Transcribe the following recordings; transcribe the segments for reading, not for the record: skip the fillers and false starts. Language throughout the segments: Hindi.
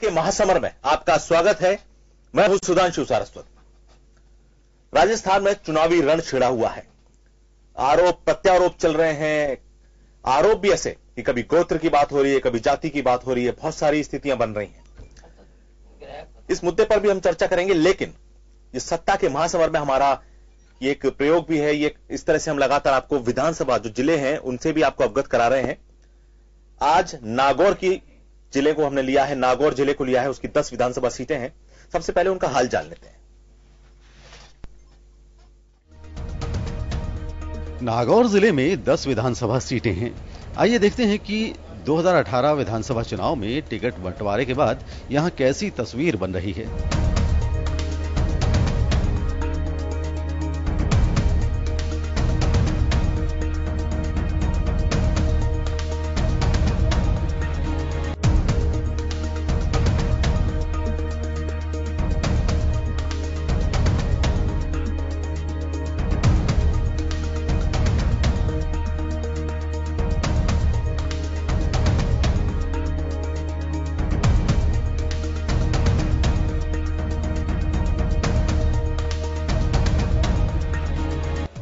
के महासमर में आपका स्वागत है। मैं हूं सुधांशु सारस्वत। राजस्थान में चुनावी रण छिड़ा हुआ है। आरोप प्रत्यारोप चल रहे हैं। आरोप भी ऐसे कि कभी गोत्र की बात हो रही है, कभी जाति की बात हो रही है, बहुत सारी स्थितियां बन रही हैं। इस मुद्दे पर भी हम चर्चा करेंगे, लेकिन ये सत्ता के महासमर में हमारा ये एक प्रयोग भी है। ये इस तरह से हम लगातार आपको विधानसभा जो जिले हैं उनसे भी आपको अवगत करा रहे हैं। आज नागौर की जिले को हमने लिया है, नागौर जिले को लिया है, उसकी 10 विधानसभा सीटें हैं। सबसे पहले उनका हाल जान लेते हैं। नागौर जिले में 10 विधानसभा सीटें हैं। आइए देखते हैं कि 2018 विधानसभा चुनाव में टिकट बंटवारे के बाद यहां कैसी तस्वीर बन रही है।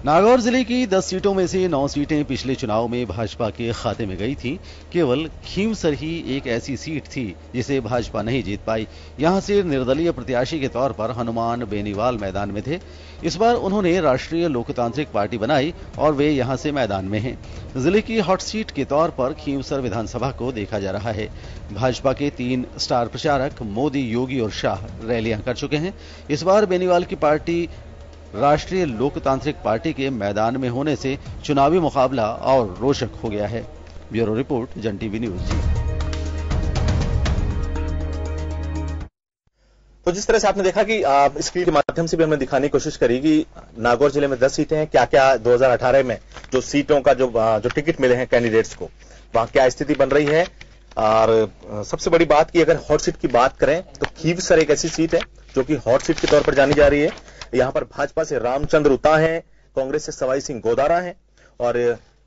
नागौर जिले की 10 सीटों में से 9 सीटें पिछले चुनाव में भाजपा के खाते में गई थी। केवल खींवसर ही एक ऐसी सीट थी जिसे भाजपा नहीं जीत पाई। यहां से निर्दलीय प्रत्याशी के तौर पर हनुमान बेनीवाल मैदान में थे। इस बार उन्होंने राष्ट्रीय लोकतांत्रिक पार्टी बनाई और वे यहां से मैदान में हैं। जिले की हॉट सीट के तौर पर खींवसर विधानसभा को देखा जा रहा है। भाजपा के 3 स्टार प्रचारक मोदी, योगी और शाह रैलियां कर चुके हैं। इस बार बेनीवाल की पार्टी राष्ट्रीय लोकतांत्रिक पार्टी के मैदान में होने से चुनावी मुकाबला और रोचक हो गया है। ब्यूरो रिपोर्ट, जन टीवी न्यूज। तो जिस तरह से आपने देखा कि स्क्रीन के माध्यम से भी हमने दिखाने की कोशिश करी कि नागौर जिले में 10 सीटें हैं। क्या क्या 2018 में जो सीटों का जो टिकट मिले हैं कैंडिडेट्स को, वहां क्या स्थिति बन रही है। और सबसे बड़ी बात की अगर हॉट सीट की बात करें तो खींवसर एक ऐसी सीट है जो कि हॉट सीट के तौर पर जानी जा रही है। यहां पर भाजपा से रामचंद्र उता हैं, कांग्रेस से सवाई सिंह गोदारा हैं और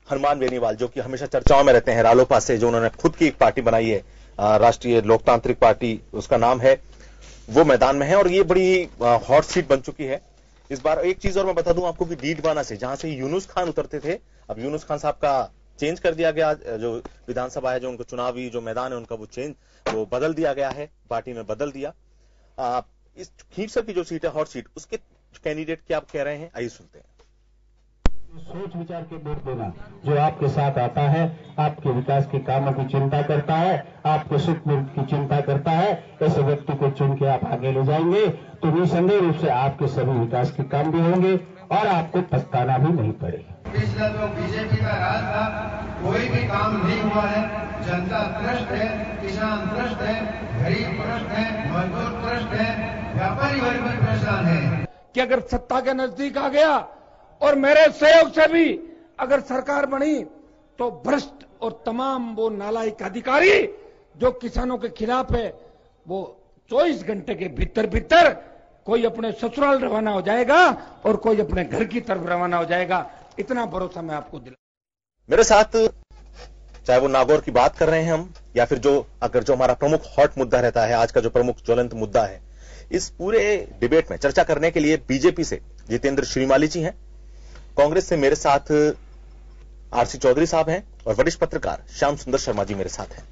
हनुमान बेनीवाल जो कि हमेशा चर्चाओं में रहते हैं रालोपा से, जो उन्होंने खुद की एक पार्टी बनाई है, राष्ट्रीय लोकतांत्रिक पार्टी उसका नाम है, वो मैदान में है और ये बड़ी हॉट सीट बन चुकी है। इस बार एक चीज और मैं बता दूं आपको कि डीडवाना से जहां से यूनुस खान उतरते थे, अब यूनुस खान साहब का चेंज कर दिया गया। जो विधानसभा है, जो उनको चुनावी जो मैदान है उनका वो बदल दिया गया है, पार्टी में बदल दिया। इस खींवसर की जो सीट है हॉट सीट, उसके कैंडिडेट क्या आप कह रहे हैं, आइए सुनते हैं। सोच विचार के वोट देना, जो आपके साथ आता है, आपके विकास के कामों की चिंता करता है, आपके सुख की चिंता करता है, ऐसे व्यक्ति को चुन के आप आगे ले जाएंगे तो निसंदेह रूप से आपके सभी विकास के काम भी होंगे और आपको पछताना भी नहीं पड़ेगा। पिछला जो बीजेपी का राज था, कोई भी काम नहीं हुआ है। जनता त्रस्त है, किसान त्रस्त है, गरीब त्रस्त है, मजदूर त्रस्त है, व्यापारी वर्ग भी परेशान है कि अगर सत्ता के नजदीक आ गया और मेरे सहयोग से भी अगर सरकार बनी तो भ्रष्ट और तमाम वो नालायक अधिकारी जो किसानों के खिलाफ है, वो 24 घंटे के भीतर कोई अपने ससुराल रवाना हो जाएगा और कोई अपने घर की तरफ रवाना हो जाएगा। इतना भरोसा मैं आपको दिला। मेरे साथ चाहे वो नागौर की बात कर रहे हैं हम, या फिर जो हमारा प्रमुख हॉट मुद्दा रहता है, आज का जो प्रमुख ज्वलंत मुद्दा है, इस पूरे डिबेट में चर्चा करने के लिए बीजेपी से जितेंद्र श्रीमाली जी हैं, कांग्रेस से मेरे साथ आरसी चौधरी साहब हैं और वरिष्ठ पत्रकार श्याम सुंदर शर्मा जी मेरे साथ हैं।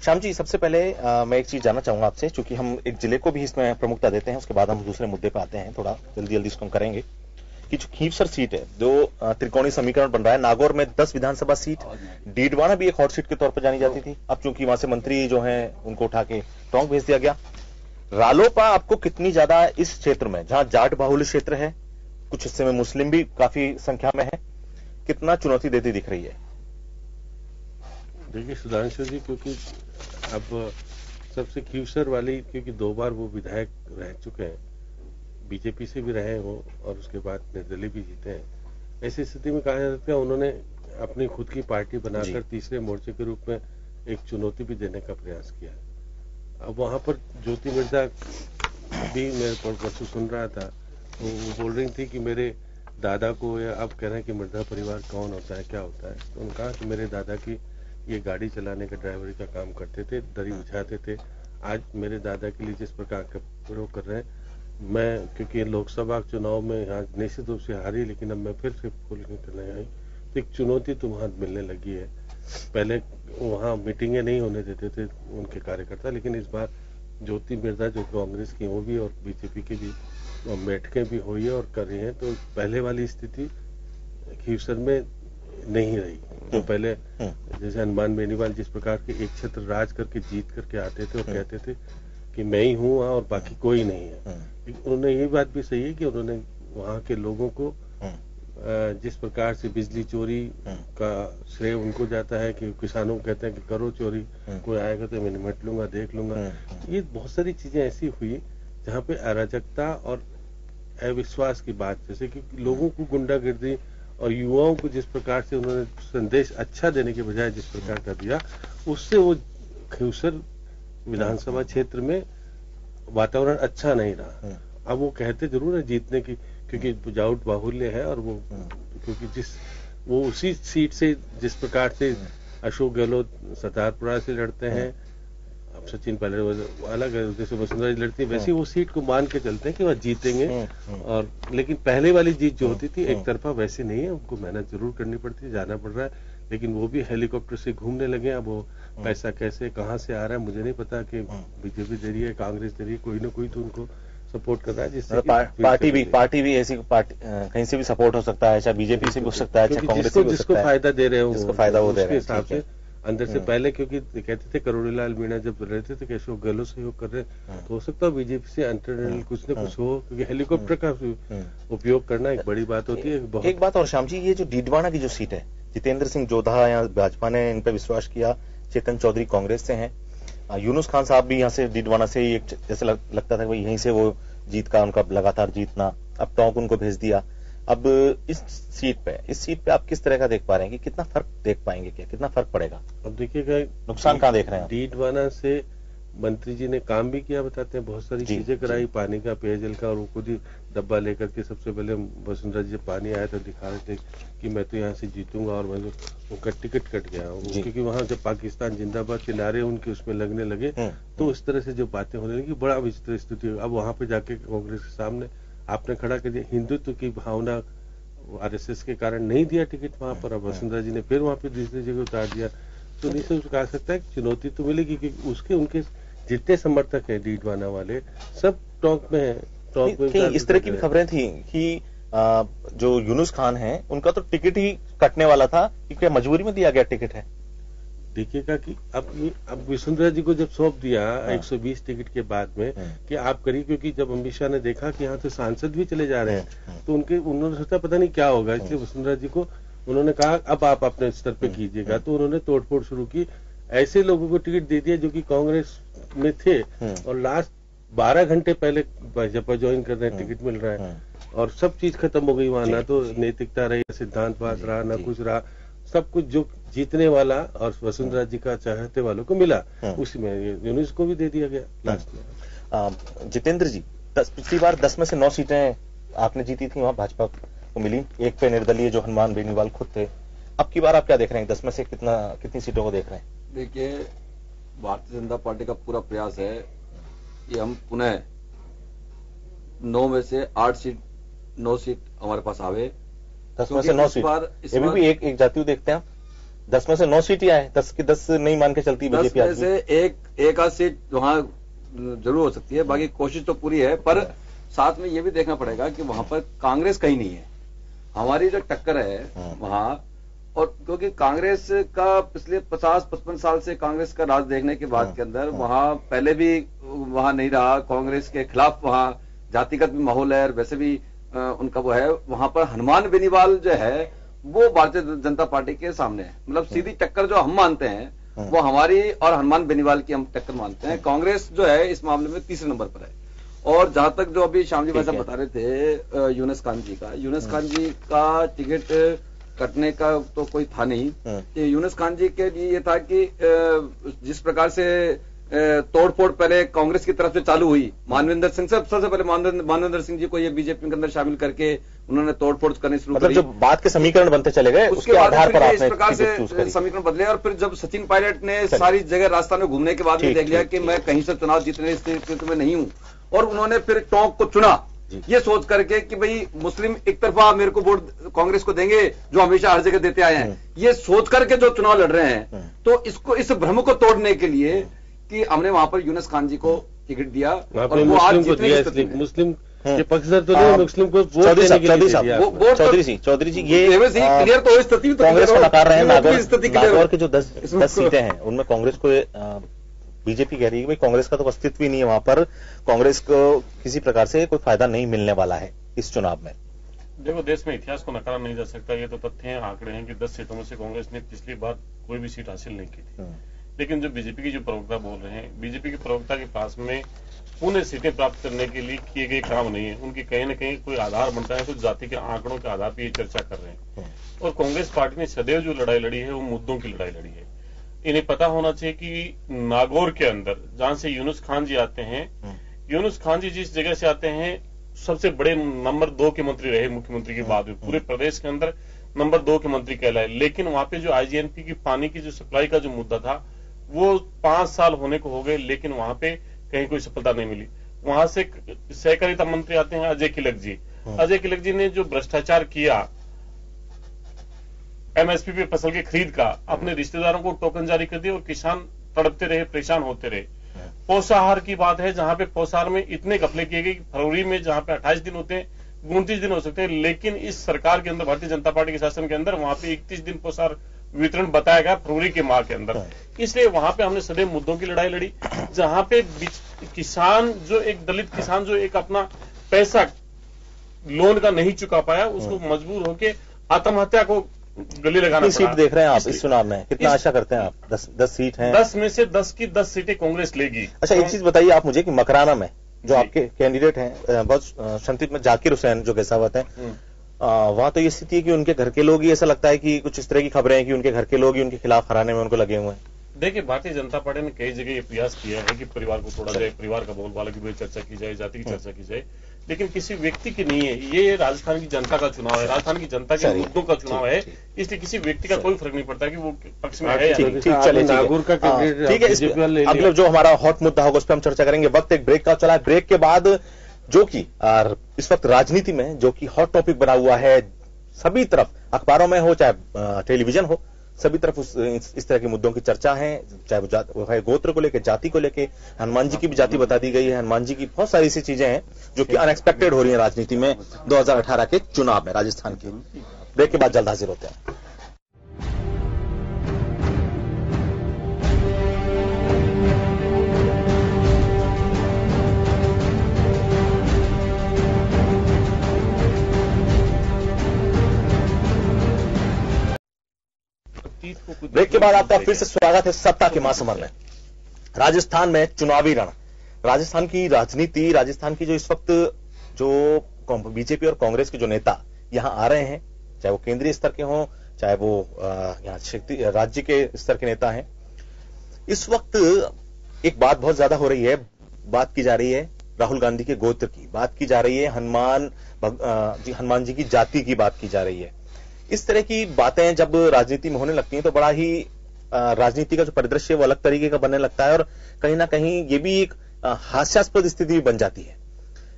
श्याम जी, सबसे पहले मैं एक चीज जानना चाहूंगा आपसे, क्योंकि हम एक जिले को भी इसमें प्रमुखता देते हैं, उसके बाद हम दूसरे मुद्दे पर आते हैं, थोड़ा जल्दी इसको हम करेंगे कि जो खींवसर सीट है, जो त्रिकोणीय समीकरण बन रहा है, नागौर में 10 विधानसभा सीट, डीडवाना भी एक हॉट सीट के तौर पर जानी जाती थी। अब चूंकि वहां से मंत्री जो है उनको उठा के टोंक भेज दिया गया। रालोपा आपको कितनी ज्यादा इस क्षेत्र में, जहां जाट बाहुल्य क्षेत्र है, कुछ हिस्से में मुस्लिम भी काफी संख्या में है, कितना चुनौती देती दिख रही है? देखिए सुधांशु जी, क्योंकि अब सबसे खींवसर वाली, क्योंकि 2 बार वो विधायक रह चुके हैं, बीजेपी से भी रहे हो और उसके बाद निर्दलीय भी जीते हैं, ऐसी स्थिति में कहा जा सकता है उन्होंने अपनी खुद की पार्टी बनाकर तीसरे मोर्चे के रूप में एक चुनौती भी देने का प्रयास किया। अब वहां पर ज्योति मिर्जा भी, मैं परसों सुन रहा था, तो वो बोल रही थी कि मेरे दादा को, या अब कह रहे हैं कि मिर्जा परिवार कौन होता है, क्या होता है, तो उन्होंने कहा कि मेरे दादा की ये गाड़ी चलाने का, ड्राइवरी का काम करते थे, दरी बिछाते थे, आज मेरे दादा के लिए जिस प्रकार का प्रयोग कर रहे हैं, मैं क्योंकि लोकसभा चुनाव में यहाँ निश्चित रूप से हारी, लेकिन अब मैं फिर से पोलिंग करने आई तो एक चुनौती तो वहां मिलने लगी है। पहले वहां मीटिंगें नहीं होने देते थे उनके कार्यकर्ता, लेकिन इस बार ज्योति मिर्धा जो कांग्रेस की वो भी और बीजेपी की भी बैठकें भी हुई है और कर रही हैं, तो पहले वाली स्थिति खीवसर में नहीं रही। तो पहले जैसे हनुमान बेनीवाल जिस प्रकार के एक क्षेत्र राज करके जीत करके आते थे और कहते थे कि मैं ही हूँ और बाकी कोई नहीं है। उन्होंने ये बात भी सही है कि उन्होंने वहाँ के लोगों को जिस प्रकार से बिजली चोरी का श्रेय उनको जाता है कि किसानों को कहते हैं कि करो चोरी, कोई आएगा तो मैं निपट लूंगा, देख लूंगा। ये बहुत सारी चीजें ऐसी हुई जहाँ पे अराजकता और अविश्वास की बात, जैसे कि लोगों को गुंडागर्दी और युवाओं को जिस प्रकार से उन्होंने संदेश अच्छा देने के बजाय जिस प्रकार का दिया, उससे वो खीवसर विधानसभा क्षेत्र में वातावरण अच्छा नहीं रहा। अब वो कहते जरूर है जीतने की, क्योंकि बुझाउट बाहुल्य है और वो क्योंकि वो उसी सीट से जिस प्रकार से अशोक गहलोत सतारपुरा से लड़ते हैं, अब सचिन पायलट अलग है, जैसे वसुंधरा जी लड़ती है, वैसे वो सीट को मान के चलते हैं कि वह जीतेंगे। और लेकिन पहले वाली जीत जो होती थी एक तरफा वैसे नहीं है, उनको मेहनत जरूर करनी पड़ती है, जाना पड़ रहा है, लेकिन वो भी हेलीकॉप्टर से घूमने लगे। अब वो पैसा कैसे कहाँ से आ रहा है मुझे नहीं पता, कि बीजेपी दे रही है, कांग्रेस दे रही है, कोई ना कोई तो उनको सपोर्ट कर रहा है, जिससे पार्टी भी ऐसी कहीं से भी सपोर्ट हो सकता है, चाहे बीजेपी से भी हो सकता है, चाहे कांग्रेस से भी हो सकता है, जिसको फायदा दे रहे हो जिसको फायदा वो दे रहे हैं हिसाब से अंदर से। पहले क्योंकि कहते थे करोड़ीलाल मीणा जब रहते थे कि अशोक गहलोत सहयोग कर रहे हैं, तो हो सकता है बीजेपी से इंटरनल कुछ न कुछ हो, क्योंकि हेलीकॉप्टर का उपयोग करना एक बड़ी बात होती है। एक बात और श्याम जी, ये जो डीडवाना की जो सीट है, जितेंद्र सिंह जोधा यहाँ भाजपा ने इन पर विश्वास किया, चेतन चौधरी कांग्रेस से हैं, यूनुस खान साहब भी यहाँ से डीडवाना से ही जैसे लगता था यहीं से वो जीत का उनका लगातार जीतना, अब टोंक उनको भेज दिया। अब इस सीट पे आप किस तरह का देख पा रहे हैं कि कितना फर्क देख पाएंगे, क्या कितना फर्क पड़ेगा? अब देखिएगा नुकसान कहाँ देख रहे हैं? डीडवाना से मंत्री जी ने काम भी किया, बताते हैं बहुत सारी चीजें कराई, पानी का, पेयजल का, और वो खुद ही डब्बा लेकर के सबसे पहले वसुंधरा जी जब पानी आया तो दिखा रहे थे कि मैं तो यहाँ से जीतूंगा, और उनका टिकट कट गया क्योंकि वहां जब पाकिस्तान जिंदाबाद के नारे उनके उसमें लगने लगे तो इस तरह से जो बातें होने लगी, बड़ा विचित्र स्थिति। अब वहां पे जाके कांग्रेस के सामने आपने खड़ा कर दिया, हिंदुत्व की भावना आरएसएस के कारण नहीं दिया टिकट वहां पर, अब वसुंधरा जी ने फिर वहां पे दूसरी जगह उतार दिया, तो नहीं से कहा सकता है चुनौती तो मिलेगी, क्योंकि उसके उनके जितने समर्थक है डीडवाना वाले सब टोंक में है। टोंक में इस तरह की भी खबरें थी कि जो यूनुस खान है उनका तो टिकट ही कटने वाला था, क्योंकि मजबूरी में दिया गया टिकट है। देखिएगा कि अब वसुंधरा जी को जब सौंप दिया 120 टिकट के बाद में कि आप करिए, क्योंकि जब अमित शाह ने देखा कि यहाँ से सांसद भी चले जा रहे हैं तो उन्होंने सोचा पता नहीं क्या होगा, इसलिए वसुंधरा जी को उन्होंने कहा अब आप अपने स्तर पे कीजिएगा, तो उन्होंने तोड़फोड़ शुरू की, ऐसे लोगों को टिकट दे दिया जो कि कांग्रेस में थे और लास्ट 12 घंटे पहले भाजपा ज्वाइन कर रहे हैं, टिकट मिल रहा है और सब चीज खत्म हो गई वहां, ना तो नैतिकता रही, सिद्धांतवाद रहा, ना कुछ रहा, सब कुछ जो जीतने वाला और वसुंधरा जी का चाहते वालों को मिला उसी में यूनुस को भी दे दिया गया लास्ट में। जितेंद्र जी, पिछली बार 10 में से 9 सीटें आपने जीती थी, वहां भाजपा को मिली, एक पे निर्दलीय जो हनुमान बेनीवाल खुद थे। अब की बार आप क्या देख रहे हैं, 10 में से कितनी सीटों को देख रहे हैं? देखिए, भारतीय जनता पार्टी का पूरा प्रयास है कि हम पुनः 9 में से 9 सीट हमारे पास आवे। 10 में से 9 सीट, ये भी एक जाति देखते हैं आप, 10 में से 9 सीट ही आए, 10 की 10 नहीं मान के चलती बीजेपी। 10 में से एक आध सीट वहां जरूर हो सकती है, बाकी कोशिश तो पूरी है, पर साथ में ये भी देखना पड़ेगा कि वहां पर कांग्रेस कहीं नहीं है, हमारी जो टक्कर है वहां। और क्योंकि कांग्रेस का पिछले 50-55 साल से कांग्रेस का राज देखने के बाद के अंदर वहां पहले भी वहां नहीं रहा, कांग्रेस के खिलाफ वहां जातिगत भी माहौल है और वैसे भी उनका वो है। वहां पर हनुमान बेनीवाल जो है वो भारतीय जनता पार्टी के सामने है, मतलब सीधी टक्कर जो हम मानते हैं वो हमारी और हनुमान बेनीवाल की हम टक्कर मानते हैं। कांग्रेस जो है इस मामले में तीसरे नंबर पर है। और जहां तक जो अभी श्याम जी भाई साहब बता रहे थे यूनुस खान जी का टिकट कटने का तो कोई था नहीं। यूनुस खान जी के लिए ये था कि जिस प्रकार से तोड़फोड़ पहले कांग्रेस की तरफ से चालू हुई। मानवेंद्र सिंह सबसे पहले मानवेंद्र सिंह जी को ये बीजेपी के अंदर शामिल करके उन्होंने तोड़फोड़ करनी शुरू मतलब जो बात के समीकरण बनते चले गए उसके आधार पर आपने इस प्रकार से समीकरण बदले। और फिर जब सचिन पायलट ने सारी जगह राजस्थान में घूमने के बाद में देख लिया कि मैं कहीं से चुनाव जीतने स्थिति में नहीं हूं, और उन्होंने फिर टोंक को चुना ये सोच करके कि भाई मुस्लिम एक तरफा मेरे को वोट कांग्रेस को देंगे जो हमेशा हर जगह देते आए हैं, ये सोच करके जो चुनाव लड़ रहे हैं। तो इसको इस भ्रम को तोड़ने के लिए कि हमने वहां पर यूनुस खान जी को टिकट दिया और वो आज मुस्लिम के पक्षधर तो नहीं, मुस्लिम को चौधरी जी ये क्लियर तो स्थिति कांग्रेस को नकार रहे हैं। नागौर के जो 10 सीटें हैं उनमें कांग्रेस को बीजेपी कह रही है कि भाई कांग्रेस का तो अस्तित्व ही नहीं है वहां पर, कांग्रेस को किसी प्रकार से कोई फायदा नहीं मिलने वाला है इस चुनाव में। देखो, देश में इतिहास को नकारा नहीं जा सकता, ये तो तथ्य हैं, आंकड़े हैं कि 10 सीटों में से कांग्रेस ने पिछली बार कोई भी सीट हासिल नहीं की थी। लेकिन जो बीजेपी की जो प्रवक्ता बोल रहे हैं, बीजेपी के प्रवक्ता के पास में पुनः सीटें प्राप्त करने के लिए किए गए काम नहीं है, उनकी कहीं न कहीं कोई आधार बनता है, कुछ जाति के आंकड़ों के आधार पर ये चर्चा कर रहे हैं। और कांग्रेस पार्टी ने सदैव जो लड़ाई लड़ी है वो मुद्दों की लड़ाई लड़ी है। इन्हें पता होना चाहिए कि नागौर के अंदर जहां से यूनुस खान जी आते हैं, यूनुस खान जी जिस जगह से आते हैं सबसे बड़े नंबर 2 के मंत्री रहे मुख्यमंत्री के बाद में, पूरे प्रदेश के अंदर नंबर 2 के मंत्री कहलाए। लेकिन वहां पे जो आईजीएनपी की पानी की जो सप्लाई का जो मुद्दा था वो 5 साल होने को हो गए, लेकिन वहां पे कहीं कोई सफलता नहीं मिली। वहां से सहकारिता मंत्री आते हैं अजय किलक जी। अजय किलक जी ने जो भ्रष्टाचार किया एमएसपी पे फसल की खरीद का, अपने रिश्तेदारों को टोकन जारी कर दिया और किसान तड़पते रहे, परेशान होते रहे। पोषाहार की बात है जहां पे पोषाहार में इतने घपले किए गए कि फरवरी में जहां पे 28 दिन होते हैं 29 दिन हो सकते हैं, लेकिन इस सरकार के अंदर, भारतीय जनता पार्टी के शासन के अंदर वहां पे 31 दिन पोषाहार वितरण बताया गया फरवरी के माह के अंदर। इसलिए वहां पे हमने सदैव मुद्दों की लड़ाई लड़ी, जहां पे किसान जो एक दलित किसान जो एक अपना पैसा लोन का नहीं चुका पाया, उसको मजबूर होकर आत्महत्या को गले लगाना। सीट देख रहे हैं आप इस चुनाव में, कितना आशा करते हैं आप? 10 सीट हैं, 10 में से 10 की 10 सीटें कांग्रेस लेगी। अच्छा, एक चीज बताइए आप मुझे कि मकराना में जो आपके कैंडिडेट हैं, बहुत संक्षिप्त में जाकिर हुसैन जो गैसावत हैं, वहां तो ये स्थिति है कि उनके घर के लोग ही, ऐसा लगता है कि कुछ इस तरह की खबरें हैं कि उनके घर के लोग ही उनके खिलाफ हराने में उनको लगे हुए हैं। देखिए, भारतीय जनता पार्टी ने कई जगह ये प्रयास किया है कि परिवार को तोड़ा जाए, परिवार का बोलबाला की चर्चा की जाए, जाति की चर्चा की जाए, लेकिन किसी व्यक्ति की नहीं है। ये राजस्थान की जनता का चुनाव है, राजस्थान की जनता के मुद्दों का चुनाव है, इसलिए किसी व्यक्ति का कोई फर्क नहीं पड़ता कि वो पक्ष में है या नहीं। चलिए, नागौर का ठीक है, अगला जो हमारा हॉट मुद्दा होगा उस पर हम चर्चा करेंगे। वक्त एक ब्रेक का चला है, ब्रेक के बाद जो कि इस वक्त राजनीति में जो कि हॉट टॉपिक बना हुआ है, सभी तरफ अखबारों में हो चाहे टेलीविजन हो, सभी तरफ इस तरह के मुद्दों की चर्चा है, चाहे वो है गोत्र को लेकर, जाति को लेकर। हनुमान जी की भी जाति बता दी गई है, हनुमान जी की बहुत सारी ऐसी चीजें हैं जो कि अनएक्सपेक्टेड हो रही है राजनीति में 2018 के चुनाव में राजस्थान के। ब्रेक के बाद जल्द हाजिर होते हैं। ब्रेक के बाद आपका फिर से स्वागत है सत्ता के महासमर में। राजस्थान में चुनावी रण, राजस्थान की राजनीति, राजस्थान की जो इस वक्त जो बीजेपी और कांग्रेस के जो नेता यहां आ रहे हैं, चाहे वो केंद्रीय स्तर के हों, चाहे वो यहाँ राज्य के स्तर के नेता हैं, इस वक्त एक बात बहुत ज्यादा हो रही है। बात की जा रही है राहुल गांधी के गोत्र की, बात की जा रही है हनुमान जी की जाति की बात की जा रही है। इस तरह की बातें जब राजनीति में होने लगती हैं तो बड़ा ही राजनीति का जो परिदृश्य वो अलग तरीके का बनने लगता है और कहीं ना कहीं ये भी एक हास्यास्पद स्थिति भी बन जाती है।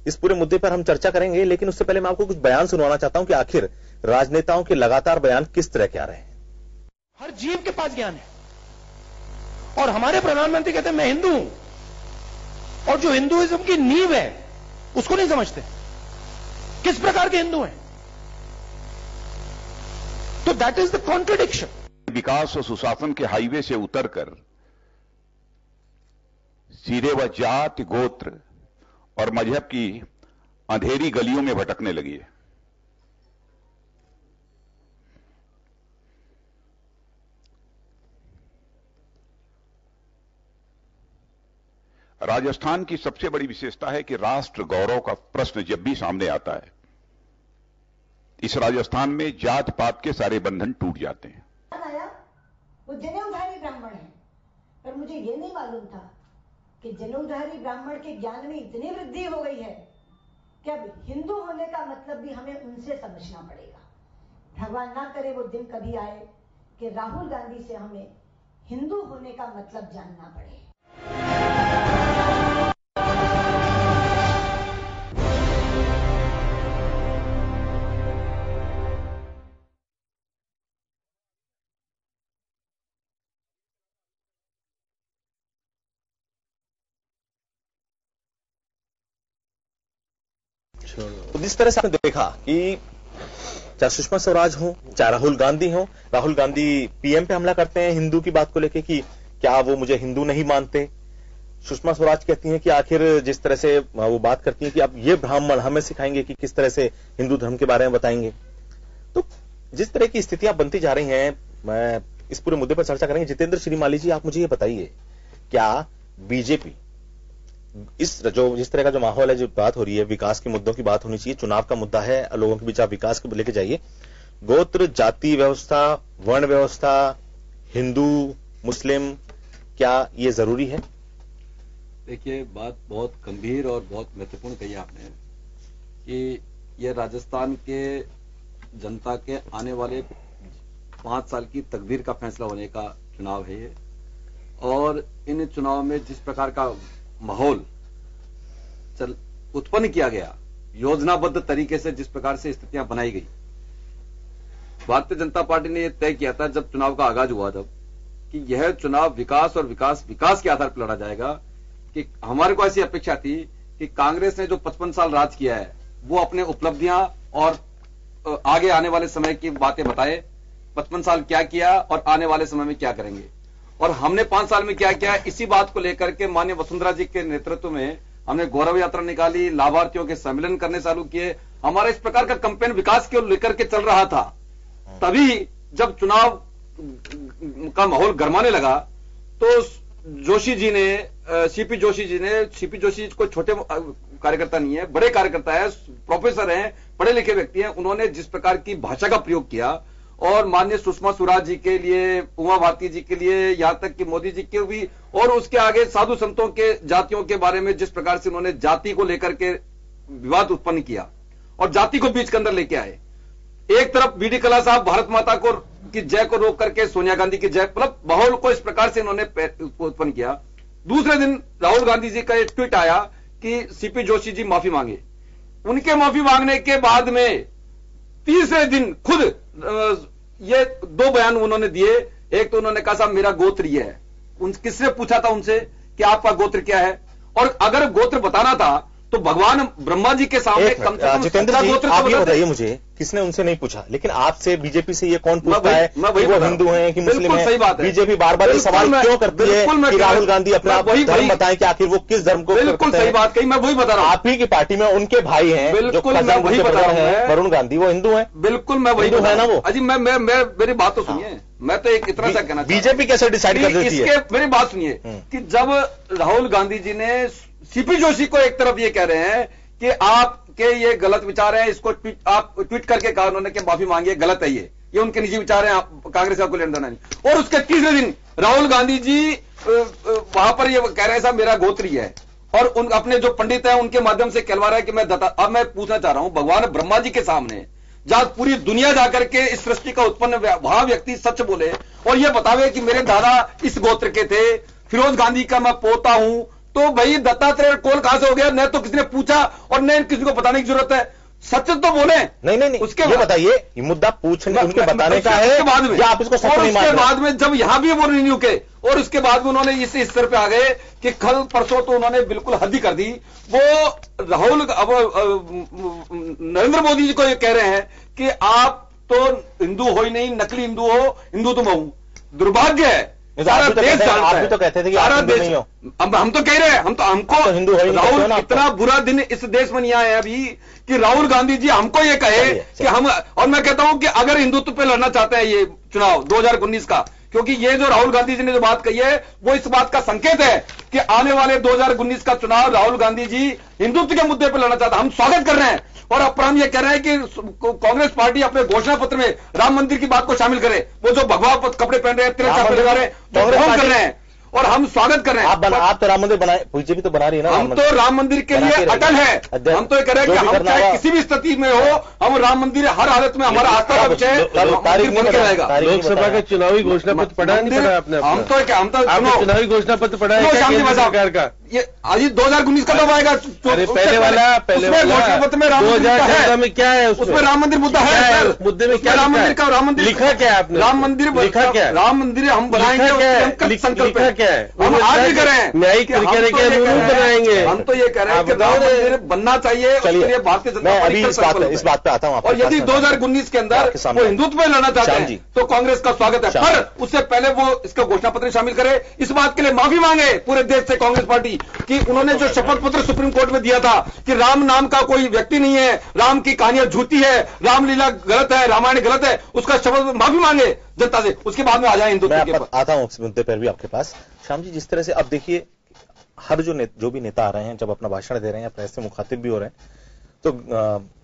इस पूरे मुद्दे पर हम चर्चा करेंगे, लेकिन उससे पहले मैं आपको कुछ बयान सुनवाना चाहता हूं कि आखिर राजनेताओं के लगातार बयान किस तरह के आ रहे हैं। हर जीव के पास ज्ञान है और हमारे प्रधानमंत्री कहते हैं मैं हिंदू हूं, और जो हिंदुइज्म की नींव है उसको नहीं समझते। किस प्रकार के हिंदू हैं? तो दैट इज द कॉन्ट्रडिक्शन। विकास और सुशासन के हाईवे से उतरकर सीधे वह जाति, गोत्र और मजहब की अंधेरी गलियों में भटकने लगी है। राजस्थान की सबसे बड़ी विशेषता है कि राष्ट्र गौरव का प्रश्न जब भी सामने आता है, इस राजस्थान में जात पात के सारे बंधन टूट जाते हैं। वो जन्मधारी ब्राह्मण है, पर मुझे ये नहीं मालूम था कि जनेऊधारी ब्राह्मण के ज्ञान में इतनी वृद्धि हो गई है कि अब हिंदू होने का मतलब भी हमें उनसे समझना पड़ेगा। भगवान ना करे वो दिन कभी आए कि राहुल गांधी से हमें हिंदू होने का मतलब जानना पड़े। तो जिस तरह से आपने देखा कि चाहे सुषमा स्वराज हो, चाहे राहुल गांधी हो, राहुल गांधी पीएम पे हमला करते हैं हिंदू की बात को लेके कि क्या वो मुझे हिंदू नहीं मानते। सुषमा स्वराज कहती हैं कि आखिर जिस तरह से वो बात करती हैं कि अब ये ब्राह्मण हमें सिखाएंगे कि किस तरह से हिंदू धर्म के बारे में बताएंगे। तो जिस तरह की स्थितियां बनती जा रही हैं, मैं इस पूरे मुद्दे पर चर्चा करेंगे। जितेंद्र श्रीमाली जी, आप मुझे ये बताइए, क्या बीजेपी जिस तरह का जो माहौल है, जो बात हो रही है, विकास के मुद्दों की बात होनी चाहिए, चुनाव का मुद्दा है, लोगों के बीच आप विकास को लेके जाइए, गोत्र जाति व्यवस्था, वर्ण व्यवस्था, हिंदू मुस्लिम, क्या ये जरूरी है? देखिए, बात बहुत गंभीर और बहुत महत्वपूर्ण कही आपने कि ये राजस्थान के जनता के आने वाले 5 साल की तकदीर का फैसला होने का चुनाव है ये। और इन चुनाव में जिस प्रकार का माहौल उत्पन्न किया गया, योजनाबद्ध तरीके से जिस प्रकार से स्थितियां बनाई गई, भारतीय जनता पार्टी ने यह तय किया था जब चुनाव का आगाज हुआ तब कि यह चुनाव विकास और विकास के आधार पर लड़ा जाएगा। कि हमारे को ऐसी अपेक्षा थी कि कांग्रेस ने जो 55 साल राज किया है वो अपने उपलब्धियां और आगे आने वाले समय की बातें बताए, 55 साल क्या किया और आने वाले समय में क्या करेंगे। और हमने 5 साल में क्या किया, इसी बात को लेकर के माननीय वसुंधरा जी के नेतृत्व में हमने गौरव यात्रा निकाली, लाभार्थियों के सम्मेलन करने चालू किए। हमारा इस प्रकार का कैंपेन विकास को लेकर के चल रहा था। तभी जब चुनाव का माहौल गरमाने लगा तो सीपी जोशी जी कोई छोटे कार्यकर्ता नहीं है, बड़े कार्यकर्ता है, प्रोफेसर हैं, पढ़े लिखे व्यक्ति हैं। उन्होंने जिस प्रकार की भाषा का प्रयोग किया और माननीय सुषमा स्वराज जी के लिए, उमा भारती जी के लिए, यहां तक कि मोदी जी के भी, और उसके आगे साधु संतों के जातियों के बारे में जिस प्रकार से उन्होंने जाति को लेकर के विवाद उत्पन्न किया और जाति को बीच के अंदर लेके आए। एक तरफ बीडी कला साहब भारत माता को की जय को रोक करके सोनिया गांधी की जय, मतलब माहौल को इस प्रकार से इन्होंने उत्पन्न किया। दूसरे दिन राहुल गांधी जी का एक ट्वीट आया कि सीपी जोशी जी माफी मांगे। उनके माफी मांगने के बाद में तीसरे दिन खुद ये 2 बयान उन्होंने दिए। एक तो उन्होंने कहा साहब मेरा गोत्र ये है। किसने पूछा था उनसे कि आपका गोत्र क्या है? और अगर गोत्र बताना था तो भगवान ब्रह्मा जी के सामने कम से कम जितेंद्र जी, आप ये बताइए मुझे, किसने उनसे नहीं पूछा, लेकिन आपसे बीजेपी से ये कौन पूछता है कि वो हिंदू हैं कि मुस्लिम हैं? बीजेपी बार बार ये सवाल क्यों करती है कि राहुल गांधी अपना धर्म बताएं कि आखिर वो किस धर्म को? बिल्कुल सही बात कही, मैं वही बता रहा हूं। आप ही की पार्टी में उनके भाई हैं, बिल्कुल मैं वही बता रहा हूं, वरुण गांधी, वो हिंदू है। बिल्कुल मैं वही है ना वो। अजी मैं मेरी बात तो सुनिए, मैं तो एक इतना सा कहना, बीजेपी कैसे डिसाइड कर देती है? मेरी बात सुनिए कि जब राहुल गांधी जी ने सीपी जोशी को एक तरफ ये कह रहे हैं कि आपके ये गलत विचार हैं, इसको आप ट्वीट करके कहा उन्होंने कि माफी मांगिए, गलत है ये उनके निजी विचार हैं, कांग्रेस आपको लेना देना नहीं। और उसके तीसरे दिन राहुल गांधी जी वहां पर ये कह रहे हैं साहब मेरा गोत्र ही है, और उन अपने जो पंडित हैं उनके माध्यम से कहलवा रहा है कि मैं दत्ता। अब मैं पूछना चाह रहा हूं, भगवान ब्रह्मा जी के सामने जहां पूरी दुनिया जाकर के इस सृष्टि का उत्पन्न वहां व्यक्ति सच बोले और ये बतावे कि मेरे दादा इस गोत्र के थे, फिरोज गांधी का मैं पोता हूं, तो भाई दत्तात्रेय कोल कहां से हो गया? न तो किसी ने पूछा और न किसी को बताने की जरूरत है। सच तो बोले। नहीं उसके ये बताइए, ये मुद्दा पूछने उनके बताने का है बाद में, या आप इसको सच नहीं मानते? उसके बाद में जब यहां भी वो नहीं रुके और उसके बाद में उन्होंने इस स्तर पे आ गए कि कल परसों तो उन्होंने बिल्कुल हद ही कर दी। वो राहुल नरेंद्र मोदी जी को ये कह रहे हैं कि आप तो हिंदू हो ही नहीं, नकली हिंदू हो, हिंदू तुम हो। दुर्भाग्य है, सारा देश जानता है। तो कहते थे कि सारा देश नहीं हो। अब हम तो कह रहे हैं, हमको हिंदू राहुल, इतना बुरा दिन इस देश में नहीं आया है अभी कि राहुल गांधी जी हमको ये कहे कि हम, और मैं कहता हूं कि अगर हिंदुत्व पे लड़ना चाहते हैं ये चुनाव 2019 का, क्योंकि ये जो राहुल गांधी जी ने जो बात कही है वो इस बात का संकेत है कि आने वाले 2019 का चुनाव राहुल गांधी जी हिंदुत्व के मुद्दे पर लड़ना चाहता है। हम स्वागत कर रहे हैं और अब हम ये कह रहे हैं कि कांग्रेस पार्टी अपने घोषणा पत्र में राम मंदिर की बात को शामिल करे। वो जो भगवा कपड़े पहन रहे हैं, तिरंगा लगा रहे हैं, कर रहे हैं, और हम स्वागत कर रहे हैं। आप तो राम मंदिर बनाए, बीजेपी तो बना रही है ना, हम तो राम मंदिर के लिए अटल है। हम तो ये कह रहे हैं कि हम चाहे किसी भी स्थिति में हो, हम राम मंदिर हर हालत में हमारा आस्था का विषय मंदिर बन के रहेगा। लोकसभा का चुनावी घोषणा पत्र पढ़ा नहीं पड़ा आपने? हम तो चुनावी घोषणा पत्र पढ़ा है सरकार का? ये अजी 2019 का कब आएगा? पहले वाला घोषणा पत्र में राम मंदिर में क्या है? उसमें राम मंदिर मुद्दा है। मुद्दे में क्या राम मंदिर का, राम मंदिर लिखा क्या है आपने? राम मंदिर लिखा क्या है? राम मंदिर हम बनाएंगे, संकल्प लिखा क्या है? हम आज भी करें न्यायिक तरीके बनाएंगे। हम तो ये कह रहे हैं कि राम मंदिर बनना चाहिए। चलिए भारतीय जनता पार्टी इस बात पे आता हूँ। और यदि 2019 के अंदर वो हिंदुत्व में लड़ना चाहते हैं तो कांग्रेस का स्वागत है, पर उससे पहले वो इसका घोषणा पत्र शामिल करे। इस बात के लिए माफी मांगे पूरे देश से कांग्रेस पार्टी कि उन्होंने जो शपथ पत्र सुप्रीम कोर्ट में दिया था कि राम नाम का कोई व्यक्ति नहीं है, राम की कहानियां झूठी है, रामलीला गलत है, रामायण गलत है, उसका शपथ माफी मांगे जनता से, उसके बाद में आ जाए हिंदुत्व के। आता हूं उस मुद्दे पर भी आपके पास। श्याम जी, जिस तरह से अब देखिए हर जो भी नेता आ रहे हैं, जब अपना भाषण दे रहे हैं या प्रेस से मुखातिब भी हो रहे हैं, तो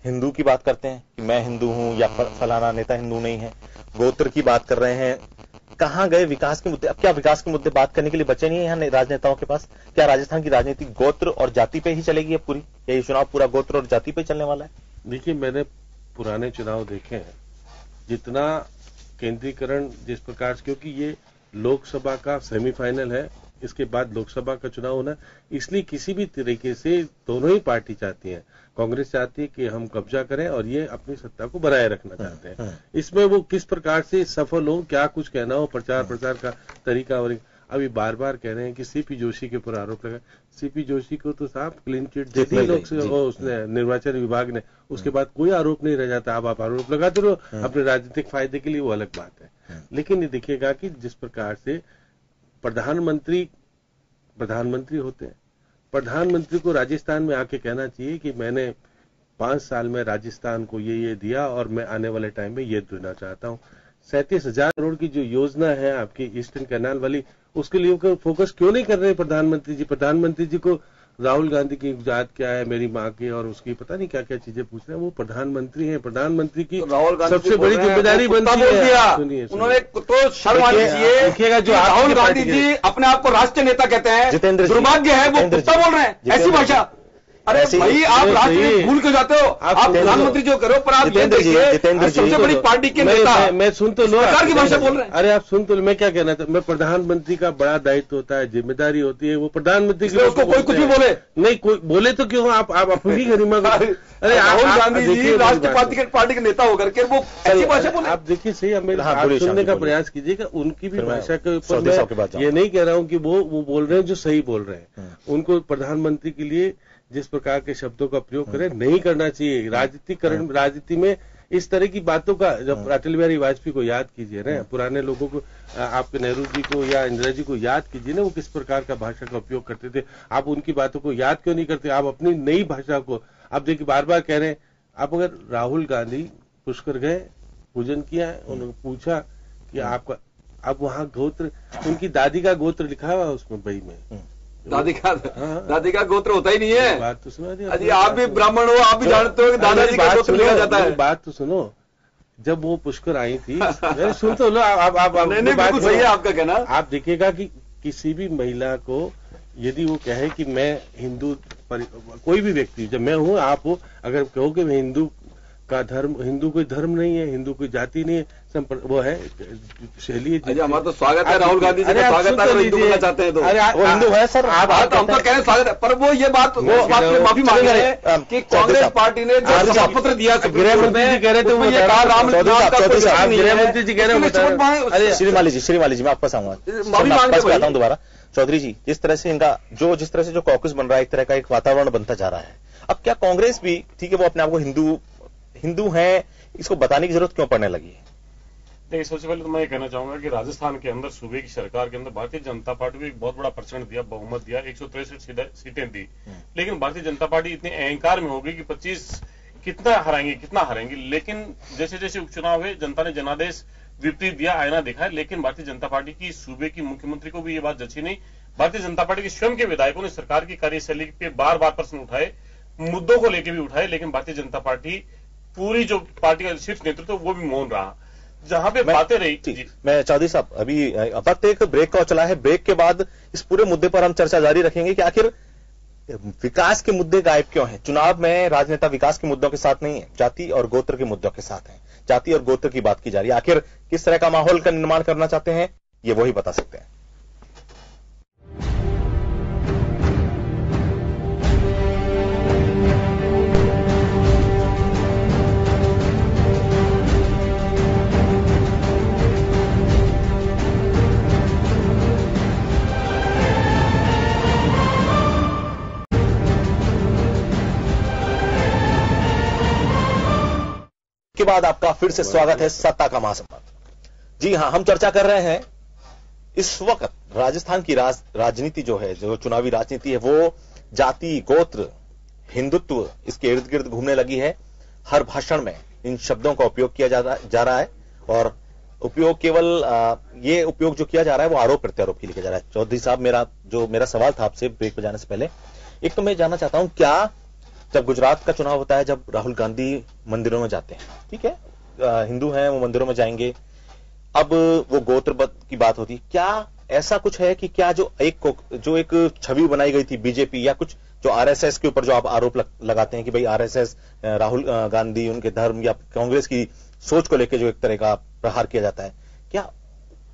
हिंदू की बात करते हैं कि मैं हिंदू हूं या फलाना नेता हिंदू नहीं है, गोत्र की बात कर रहे हैं। कहां गए विकास के मुद्दे? अब क्या विकास के मुद्दे बात करने के लिए बचे नहीं है यहाँ राजनेताओं के पास? क्या राजस्थान की राजनीति गोत्र और जाति पे ही चलेगी अब पूरी? ये चुनाव पूरा गोत्र और जाति पे चलने वाला है? देखिए, मैंने पुराने चुनाव देखे हैं, जितना केंद्रीकरण जिस प्रकार से, क्योंकि ये लोकसभा का सेमीफाइनल है, इसके बाद लोकसभा का चुनाव होना, इसलिए किसी भी तरीके से दोनों ही पार्टी चाहती है। कांग्रेस चाहती है कि हम कब्जा करें और ये अपनी सत्ता को बनाए रखना चाहते हैं। इसमें वो किस प्रकार से सफल हो, क्या कुछ कहना हो, प्रचार प्रसार का तरीका। और अभी बार बार कह रहे हैं कि सीपी जोशी के ऊपर आरोप लगा। सीपी जोशी को तो साफ क्लीन चिट जितने लोग उसने निर्वाचन विभाग ने, उसके बाद कोई आरोप नहीं रह जाता। अब आप आरोप लगाते रहो अपने राजनीतिक फायदे के लिए, वो अलग बात है। लेकिन ये देखिएगा कि जिस प्रकार से प्रधानमंत्री होते हैं, प्रधानमंत्री को राजस्थान में आके कहना चाहिए कि मैंने 5 साल में राजस्थान को ये दिया और मैं आने वाले टाइम में ये देना चाहता हूँ। 37,000 करोड़ की जो योजना है आपकी ईस्टर्न कैनाल वाली, उसके लिए फोकस क्यों नहीं कर रहे प्रधानमंत्री जी? प्रधानमंत्री जी को राहुल गांधी की जात क्या है, मेरी माँ की, और उसकी पता नहीं क्या क्या चीजें पूछ रहे हैं। वो प्रधानमंत्री हैं, प्रधानमंत्री की राहुल गांधी सबसे बड़ी जिम्मेदारी बनती है। सुनिए, उन्होंने तो शर्म आनी चाहिए। देखिएगा, जो राहुल गांधी जी अपने आप को राष्ट्रीय नेता कहते हैं, दुर्भाग्य है वो कुत्ता बोल रहे हैं, ऐसी भाषा। अरे भाई, आप राष्ट्रीय भूल क्यों जाते हो? आप प्रधानमंत्री जो करो, पर आप सबसे बड़ी पार्टी के नेता, मैं सुन तो लो, सरकार की भाषा बोल रहे हैं। अरे आप सुन तो लो, मैं क्या कहना था, मैं प्रधानमंत्री का बड़ा दायित्व होता है, जिम्मेदारी होती है, वो प्रधानमंत्री की, उसको कोई कुछ भी बोले नहीं, कोई बोले तो क्यों? आप अपनी गरिमा को। अरे राहुल गांधी जी राष्ट्रीय पार्टी के नेता होकर के वो ऐसी भाषा बोले। आप देखिए, सही आप सुनने का प्रयास कीजिएगा, उनकी भी भाषा के ऊपर। ये नहीं कह रहा हूँ कि वो बोल रहे हैं जो सही बोल रहे हैं। उनको प्रधानमंत्री के लिए जिस प्रकार के शब्दों का प्रयोग करें नहीं करना चाहिए। राजनीति में इस तरह की बातों का, जब अटल बिहारी वाजपेयी को याद कीजिए ना, पुराने लोगों को, आपके नेहरू जी को या इंदिरा जी को याद कीजिए ना, वो किस प्रकार का भाषा का उपयोग करते थे। आप उनकी बातों को याद क्यों नहीं करते? आप अपनी नई भाषा को, आप देखिए बार बार कह रहे हैं। आप अगर राहुल गांधी पुष्कर गए, पूजन किया, उन्होंने पूछा कि आपका, अब वहां गोत्र, उनकी दादी का गोत्र लिखा हुआ उसमें बही में, दादी का गोत्र होता ही नहीं है। बात तो सुनो, अजी आप भी ब्राह्मण हो, आप भी जानते हो कि दादाजी का गोत्र लिखा जाता है। बात तो सुनो, जब वो पुष्कर आई थी, सुन तो लो, आप नहीं, बिल्कुल सही है आपका कहना। आप देखिएगा कि किसी भी महिला को यदि वो कहे कि मैं हिंदू, कोई भी व्यक्ति, जब मैं हूं, आप हो, अगर कहो कि मैं हिंदू का धर्म, हिंदू कोई धर्म नहीं है, हिंदू कोई जाति नहीं है, वो है शैली। हमारा तो स्वागत है, राहुल गांधी जी का स्वागत है, हिंदू बनना चाहते हैं तो वो हिंदू है सर। हम तो कह रहे हैं स्वागत है, पर वो ये बात माफी मांग रहे हैं कि कांग्रेस पार्टी ने जो शपथ पत्र दिया, गृहमंत्री जी कह रहे थे, ये कहा गृहमंत्री जी कह रहे हैं। श्रीमाली जी मैं आपका आता हूँ दोबारा। चौधरी जी, जिस तरह से इनका जिस तरह से जो कॉकस बन रहा है, एक तरह का एक वातावरण बनता जा रहा है, अब क्या कांग्रेस भी, ठीक है, वो अपने आप को हिंदू हैं, इसको बताने की जरूरत क्यों पड़ने लगी है? देखिए, सबसे पहले तो मैं ये कहना चाहूंगा कि राजस्थान के अंदर सूबे की सरकार के अंदर भारतीय जनता पार्टी को एक बहुत बड़ा परसेंट दिया, बहुमत दिया, 163 सीटें दी। लेकिन भारतीय जनता पार्टी इतने अहंकार में होगी कि 25 कितना हारेंगे। लेकिन जैसे जैसे उपचुनाव हुए, जनता ने जनादेश विपरीत दिया, आईना दिखा है। लेकिन भारतीय जनता पार्टी की सूबे की मुख्यमंत्री को भी ये बात जची नहीं। भारतीय जनता पार्टी के स्वयं के विधायकों ने सरकार की कार्यशैली पे बार बार प्रश्न उठाए, मुद्दों को लेकर भी उठाए, लेकिन भारतीय जनता पार्टी पूरी जो पार्टी का शीर्ष नेतृत्व वो भी मौन रहा। जहां पे बातें रही। मैं चौधरी साहब, अभी वक्त एक ब्रेक का चला है, ब्रेक के बाद इस पूरे मुद्दे पर हम चर्चा जारी रखेंगे कि आखिर विकास के मुद्दे गायब क्यों हैं। चुनाव में राजनेता विकास के मुद्दों के साथ नहीं है, जाति और गोत्र के मुद्दों के साथ है। जाति और गोत्र की बात की जा रही है। आखिर किस तरह का माहौल का निर्माण करना चाहते हैं, ये वही बता सकते हैं। के बाद आपका फिर से स्वागत है सत्ता का महासंवाद। जी हां, हम चर्चा कर रहे हैं इस वक्त राजस्थान की राजनीति जो है, जो चुनावी राजनीति है, वो जाति, गोत्र, हिंदुत्व इसके इर्द गिर्द घूमने लगी है। हर भाषण में इन शब्दों का उपयोग किया जा रहा है और उपयोग केवल ये उपयोग जो किया जा रहा है वो आरोप प्रत्यारोप के लिए किया जा रहा है। चौधरी साहब, मेरा सवाल था आपसे ब्रेक पर जाने से पहले, एक तो मैं जानना चाहता हूं, क्या जब गुजरात का चुनाव होता है, जब राहुल गांधी मंदिरों में जाते हैं, ठीक है, हिंदू हैं वो मंदिरों में जाएंगे, अब वो गोत्र की बात होती है, क्या ऐसा कुछ है कि क्या जो एक छवि बनाई गई थी बीजेपी या कुछ जो आरएसएस के ऊपर जो आप आरोप लगाते हैं कि भाई आरएसएस, राहुल गांधी, उनके धर्म या कांग्रेस की सोच को लेकर जो एक तरह का प्रहार किया जाता है, क्या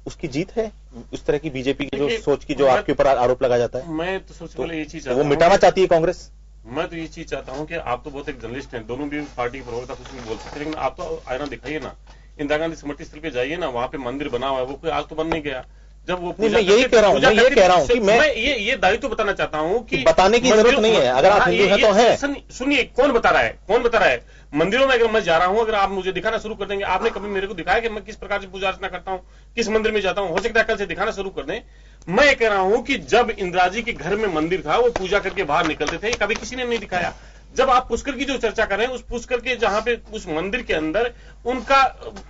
उसकी जीत है उस तरह की बीजेपी की जो सोच की जो आपके ऊपर आरोप लगाया जाता है? मैं तो सबसे पहले ये चीज वो मिटाना चाहती है कांग्रेस। मैं तो ये चीज चाहता हूं कि आप तो बहुत एक जर्नलिस्ट हैं, दोनों भी पार्टी के प्रवक्ता कुछ भी बोल सकते हैं, लेकिन आप तो आईना दिखाइए ना, इंदिरा गांधी स्मृति स्थल पे जाइए ना, वहां पे मंदिर बना हुआ है, वो कोई आज तो बन नहीं गया। जब वो मैं यही कह रहा हूँ कि मैं ये दायित्व बताना चाहता हूँ कि बताने की जरूरत नहीं है, अगर आप हिंदू हैं तो है। सुनिए, कौन बता रहा है? मंदिरों में अगर मैं जा रहा हूं, अगर आप मुझे दिखाना शुरू कर देंगे, आपने कभी मेरे को दिखाया कि मैं किस प्रकार से पूजा अर्चना करता हूं, किस मंदिर में जाता हूं? हो सकता है कल से दिखाना शुरू कर दें। मैं ये कह रहा हूं कि जब इंदिरा जी के घर में मंदिर था, वो पूजा करके बाहर निकलते थे, कभी किसी ने नहीं दिखाया। जब आप पुष्कर की जो चर्चा कर रहे हैं, उस पुष्कर के जहां पे उस मंदिर के अंदर उनका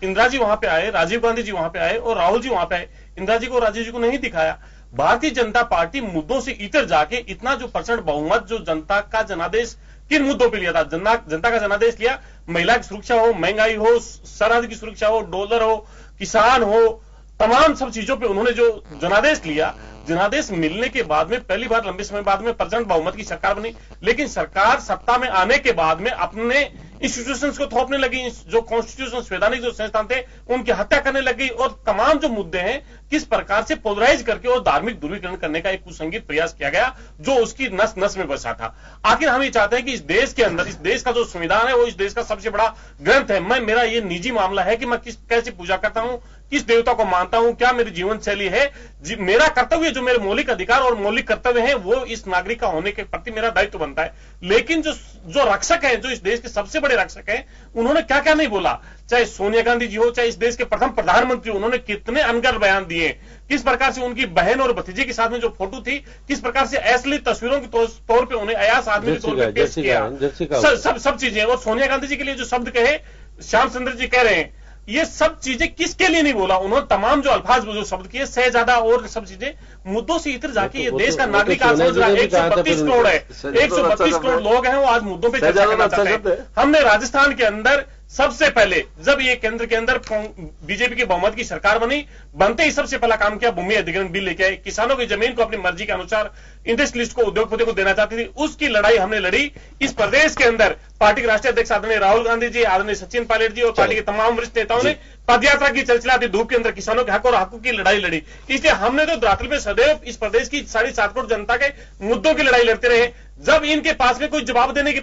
इंदिरा जी वहां पे आए, राजीव गांधी जी वहां पे आए और राहुल जी वहां पे आए, इंदिरा जी को राजीव जी को नहीं दिखाया। भारतीय जनता पार्टी मुद्दों से इतर जाके इतना जो % बहुमत जो जनता का जनादेश किन मुद्दों पे लिया था, जनता का जनादेश लिया, महिला की सुरक्षा हो, महंगाई हो, सरहद की सुरक्षा हो, डॉलर हो, किसान हो, तमाम सब चीजों पे उन्होंने जो जनादेश लिया, जनादेश मिलने के बाद में पहली बार लंबे समय बाद में % बहुमत की सरकार बनी। लेकिन सरकार सत्ता में आने के बाद में अपने इंस्टीट्यूशंस को थोपने लगी, जो कॉन्स्टिट्यूशन संवैधानिक जो संस्थान थे उनकी हत्या करने लगी और तमाम जो मुद्दे हैं किस प्रकार से पोलराइज करके और धार्मिक ध्रुवीकरण करने का एक कुसंगीत प्रयास किया गया जो उसकी नस नस में बसा था। आखिर हम ये चाहते हैं कि इस देश के अंदर, इस देश का जो संविधान है वो इस देश का सबसे बड़ा ग्रंथ है। मेरा ये निजी मामला है कि मैं कैसे पूजा करता हूं, किस देवता को मानता हूं, क्या मेरी जीवन शैली है, मेरा कर्तव्य जो मेरे मौलिक अधिकार और मौलिक कर्तव्य हैं वो इस नागरिक का होने के प्रति मेरा दायित्व बनता है। लेकिन जो रक्षक हैं, जो इस देश के सबसे बड़े रक्षक हैं, उन्होंने क्या क्या नहीं बोला, चाहे सोनिया गांधी जी हो, चाहे इस देश के प्रथम प्रधानमंत्री, उन्होंने कितने अनगर बयान दिए, किस प्रकार से उनकी बहन और भतीजे के साथ में जो फोटो थी, किस प्रकार से असली तस्वीरों के तौर पे उन्हें अयास आदमी के तौर पर पेश किया, सब चीजें। और सोनिया गांधी जी के लिए जो शब्द कहे, श्याम सुंदर जी कह रहे हैं, ये सब चीजें किसके लिए नहीं बोला उन्होंने, तमाम जो अल्फाज जो शब्द किए, शहजादा और सब चीजें, मुद्दों से इतर जाके ये देश का नागरिक आज समझ रहा है 132 करोड़ है, 132 करोड़ लोग हैं, वो आज मुद्दों पे चर्चा करना चाहते हैं। हमने राजस्थान के अंदर सबसे पहले जब ये केंद्र के अंदर बीजेपी की बहुमत की सरकार बनी, बनते ही सबसे पहला काम किया, भूमि अधिग्रहण बिल लेके आए, किसानों की जमीन को अपनी मर्जी के अनुसार इंडस्ट्रियलिस्ट को, उद्योगपति को देना चाहती थी। उसकी लड़ाई हमने लड़ी। इस प्रदेश के अंदर पार्टी के राष्ट्रीय अध्यक्ष आदरणीय राहुल गांधी जी, आदरणीय सचिन पायलट जी और पार्टी के तमाम वरिष्ठ नेताओं ने पदयात्रा की, चलचलाती धूप के अंदर किसानों के हक और हकों की लड़ाई लड़ी। इसलिए हमने तो धरातल में सदैव इस प्रदेश की 7.5 करोड़ जनता के मुद्दों की लड़ाई लड़ते रहे। जब इनके पास में कोई जवाब देने की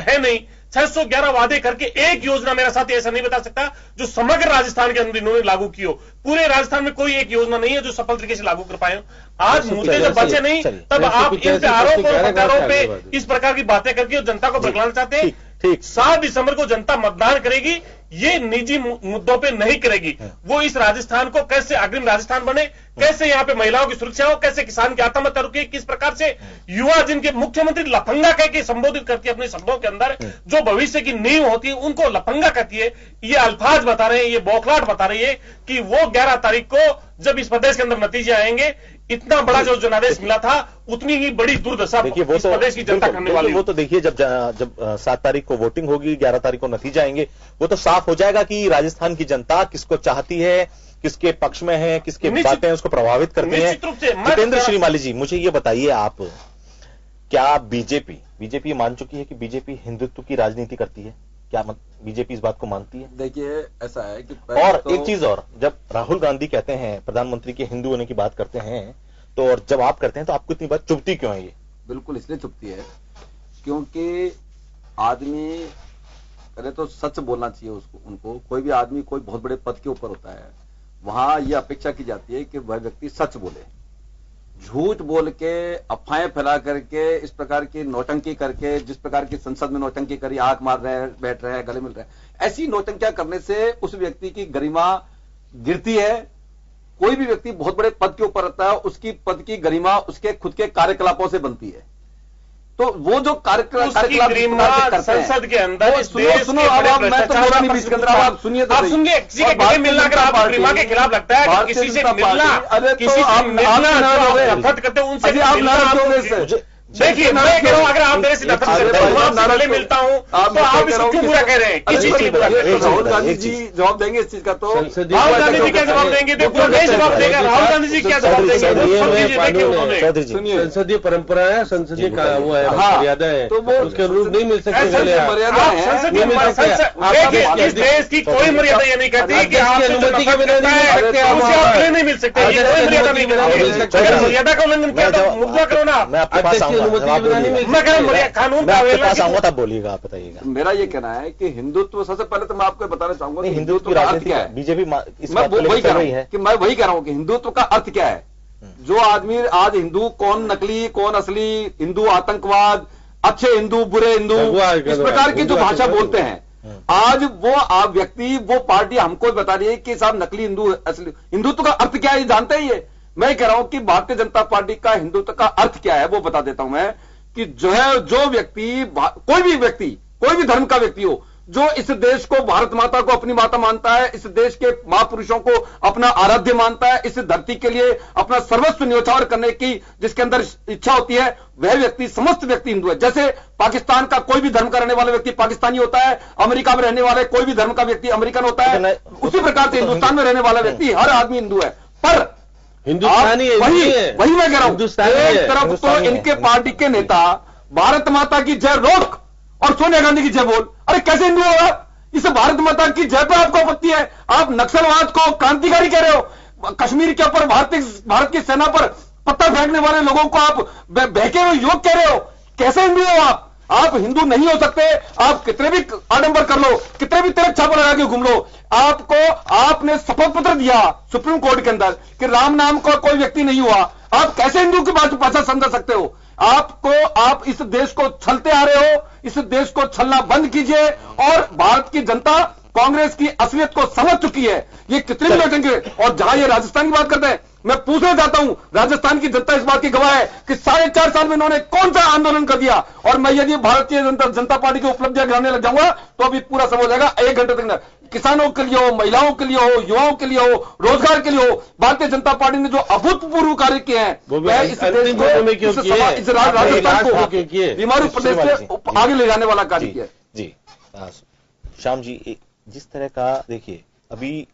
है नहीं, 611 वादे करके एक योजना मेरा साथी ऐसा नहीं बता सकता जो समग्र राजस्थान के अंदर इन्होंने लागू की हो। पूरे राजस्थान में कोई एक योजना नहीं है जो सफल तरीके से लागू कर पाए हो। आज मुद्दे जब बचे नहीं, तब आप इन पे आरोप और प्रत्यारोप पे इस प्रकार की बातें करके जनता को बदलाना चाहते हैं। ठीक 7 दिसंबर को जनता मतदान करेगी, ये निजी मुद्दों पे नहीं करेगी। वो इस राजस्थान को कैसे अग्रिम राजस्थान बने, कैसे यहाँ पे महिलाओं की सुरक्षा हो, कैसे किसान की आत्महत्या रुके, किस प्रकार से युवा जिनके मुख्यमंत्री लफंगा कह के संबोधित करती है अपने शब्दों के अंदर, जो भविष्य की नींव होती है उनको लफंगा कहती है। ये अल्फाज बता रहे हैं, ये बौखलाहट बता रही है कि वो 11 तारीख को जब इस प्रदेश के अंदर नतीजे आएंगे, इतना बड़ा जो जनादेश मिला था उतनी ही बड़ी दुर्दशा देखिए वो इस प्रदेश की जनता करने वाली। वो तो देखिए जब 7 तारीख को वोटिंग होगी, 11 तारीख को नतीजे आएंगे, वो तो साफ हो जाएगा कि राजस्थान की जनता किसको चाहती है, किसके पक्ष में है, किसके बातें उसको प्रभावित करती हैं। जितेंद्र श्रीमाली जी, मुझे ये बताइए आप, क्या बीजेपी मान चुकी है कि बीजेपी हिंदुत्व की राजनीति करती है? क्या बीजेपी इस बात को मानती है? देखिए ऐसा है कि और तो एक चीज और, जब राहुल गांधी कहते हैं, प्रधानमंत्री के हिंदू होने की बात करते हैं, तो और जब आप करते हैं तो आपको इतनी बात चुभती क्यों है? ये बिल्कुल इसलिए चुभती है क्योंकि आदमी पहले तो सच बोलना चाहिए उनको। कोई भी आदमी कोई बहुत बड़े पद के ऊपर होता है, वहां यह अपेक्षा की जाती है कि वह व्यक्ति सच बोले। झूठ बोल के, अफवाहें फैला करके, इस प्रकार की नौटंकी करके, जिस प्रकार की संसद में नौटंकी करी, आंख मार रहे हैं, बैठ रहे हैं, गले मिल रहे हैं, ऐसी नौटंकियां करने से उस व्यक्ति की गरिमा गिरती है। कोई भी व्यक्ति बहुत बड़े पद के ऊपर रहता है, उसकी पद की गरिमा उसके खुद के कार्यकलापों से बनती है। तो वो जो कार्यकलाप संसद के अंदर सुनो अब मैं तो बोला नहीं बीच के अंदर, आप सुनिए तो सुनिए। किसी के गले मिलना अगर आप गरिमा के खिलाफ लगता है, किसी से मिलना, किसी से मिलना नफरत करते हैं, उनसे आप देखिए, मैं कह रहा हूं अगर आप मेरे से नफरत करते हो, मैं आपसे मिलता हूं, तो आप इसको क्यों बुरा कह रहे हैं? किसी चीज बुरा कह रहे हैं? राहुल गांधी जी जवाब देंगे इस चीज का? तो राहुल गांधी जी क्या जवाब देंगे? पूरा देश जवाब देगा। राहुल गांधी जी क्या जवाब देंगे? संसदीय परंपरा है, संसदीय वो है, मर्यादा है, तो वो उसके अनुरूप नहीं मिल सकते। इस देश की कोई मर्यादा ये नहीं कहती कि आप अनुमति के बिना नहीं मिल सकते। ये कोई मर्यादा नहीं मिलती। मर्यादा का उल्लंघन किया तो मुद्दा करो ना। मैं आपके पास आऊंगा, कानून आपके पास आऊंगा तब बोलिएगा, आप बताइएगा। मेरा ये कहना है कि हिंदुत्व, सबसे पहले तो मैं आपको बताना चाहूंगा कि हिंदुत्व का अर्थ क्या है। बीजेपी मैं वही कह रहा हूं कि मैं वही कह रहा हूं कि हिंदुत्व का अर्थ क्या है। जो आदमी आज हिंदू कौन नकली कौन असली, हिंदू आतंकवाद, अच्छे हिंदू बुरे हिंदू, इस प्रकार की जो भाषा बोलते हैं, आज वो व्यक्ति, वो पार्टी हमको बता रही है कि साहब नकली हिंदू असली। हिंदुत्व का अर्थ क्या है ये जानते ही है। मैं कह रहा हूं कि भारतीय जनता पार्टी का हिंदुत्व का अर्थ क्या है वो बता देता हूं मैं, कि जो व्यक्ति, कोई भी धर्म का व्यक्ति हो, जो इस देश को, भारत माता को अपनी माता मानता है, इस देश के महापुरुषों को अपना आराध्य मानता है, इस धरती के लिए अपना सर्वस्व न्यौछावर करने की जिसके अंदर इच्छा होती है, वह व्यक्ति, समस्त व्यक्ति हिंदू है। जैसे पाकिस्तान का कोई भी धर्म का रहने वाला व्यक्ति पाकिस्तानी होता है, अमेरिका में रहने वाले कोई भी धर्म का व्यक्ति अमेरिकन होता है, उसी प्रकार से हिंदुस्तान में रहने वाला व्यक्ति, हर आदमी हिंदू है। पर हिंदुस्तानी वही मैं कह रहा हूं, एक तरफ तो इनके पार्टी के नेता भारत माता की जय रोक और सोनिया गांधी की जय बोल। अरे कैसे हिंदू होगा? इस भारत माता की जय पर आपको आपत्ति है? आप नक्सलवाद को क्रांतिकारी कह रहे हो, कश्मीर के ऊपर भारत की सेना पर पत्थर फेंकने वाले लोगों को आप बहके हुए युवक कह रहे हो। कैसे हिंदू हो आप? आप हिंदू नहीं हो सकते। आप कितने भी आडंबर कर लो, कितने भी तिलक छापा लगा के घूम लो, आपने शपथ पत्र दिया सुप्रीम कोर्ट के अंदर कि राम नाम का कोई व्यक्ति नहीं हुआ। आप कैसे हिंदू की भाषा समझा सकते हो? आप इस देश को छलते आ रहे हो। इस देश को छलना बंद कीजिए। और भारत की जनता कांग्रेस की असलियत को समझ चुकी है। ये कितने भी बैठेंगे। और जहां ये राजस्थान की बात करते हैं, मैं पूछना चाहता हूं, राजस्थान की जनता इस बात की गवाह है कि 4.5 साल में इन्होंने कौन सा आंदोलन कर दिया। और मैं यदि भारतीय जनता पार्टी की उपलब्धियां गिनाने लग जाऊंगा तो अभी पूरा सब हो जाएगा 1 घंटे तक। किसानों के लिए हो, महिलाओं के लिए हो, युवाओं के लिए हो, रोजगार के लिए हो, भारतीय जनता पार्टी ने जो अभूतपूर्व कार्य किए हैं वह इस देश को, इस राजस्थान को बीमारू प्रदेश से आगे ले जाने वाला कार्य किया जी। श्याम जी, जिस तरह का देखिए, अभी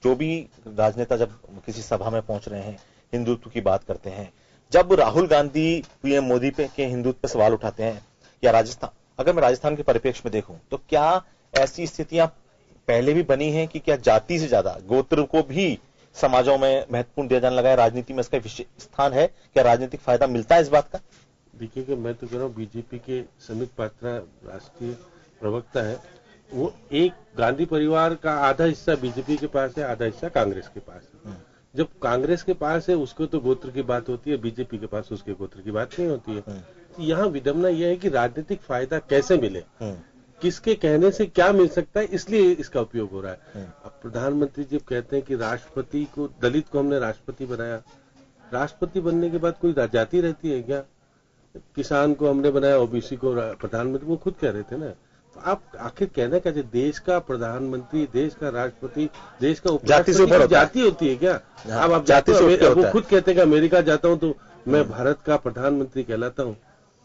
जो भी राजनेता जब किसी सभा में पहुंच रहे हैं, हिंदुत्व की बात करते हैं, जब राहुल गांधी पीएम मोदी पे के हिंदुत्व पे सवाल उठाते हैं, या राजस्थान, अगर मैं राजस्थान के परिप्रेक्ष्य में देखूं तो क्या ऐसी स्थितियां पहले भी बनी हैं कि क्या जाति से ज्यादा गोत्र को भी समाजों में महत्वपूर्ण दिया जाने लगा है? राजनीति में इसका विशेष स्थान है? क्या राजनीतिक फायदा मिलता है इस बात का? देखिए, मैं तो कह रहा हूँ बीजेपी के समित पात्रा राष्ट्रीय प्रवक्ता है, वो एक गांधी परिवार का आधा हिस्सा बीजेपी के पास है, आधा हिस्सा कांग्रेस के पास है। जब कांग्रेस के पास है उसको तो गोत्र की बात होती है, बीजेपी के पास उसके गोत्र की बात नहीं होती है। यहाँ विडंबना यह है कि राजनीतिक फायदा कैसे मिले, किसके कहने से क्या मिल सकता है, इसलिए इसका उपयोग हो रहा है। अब प्रधानमंत्री जी कहते हैं कि राष्ट्रपति को, दलित को हमने राष्ट्रपति बनाया। राष्ट्रपति बनने के बाद कोई जाति रहती है क्या? किसान को हमने बनाया, ओबीसी को प्रधानमंत्री, वो खुद कह रहे थे ना। आप आखिर कहना क्या, देश का प्रधानमंत्री, देश का राष्ट्रपति, देश का जाति से ऊपर होता है। जाति होती है क्या? हाँ, अब आप जाति से ऊपर वो होता है। खुद कहते हैं कि अमेरिका जाता हूं तो मैं भारत का प्रधानमंत्री कहलाता हूं,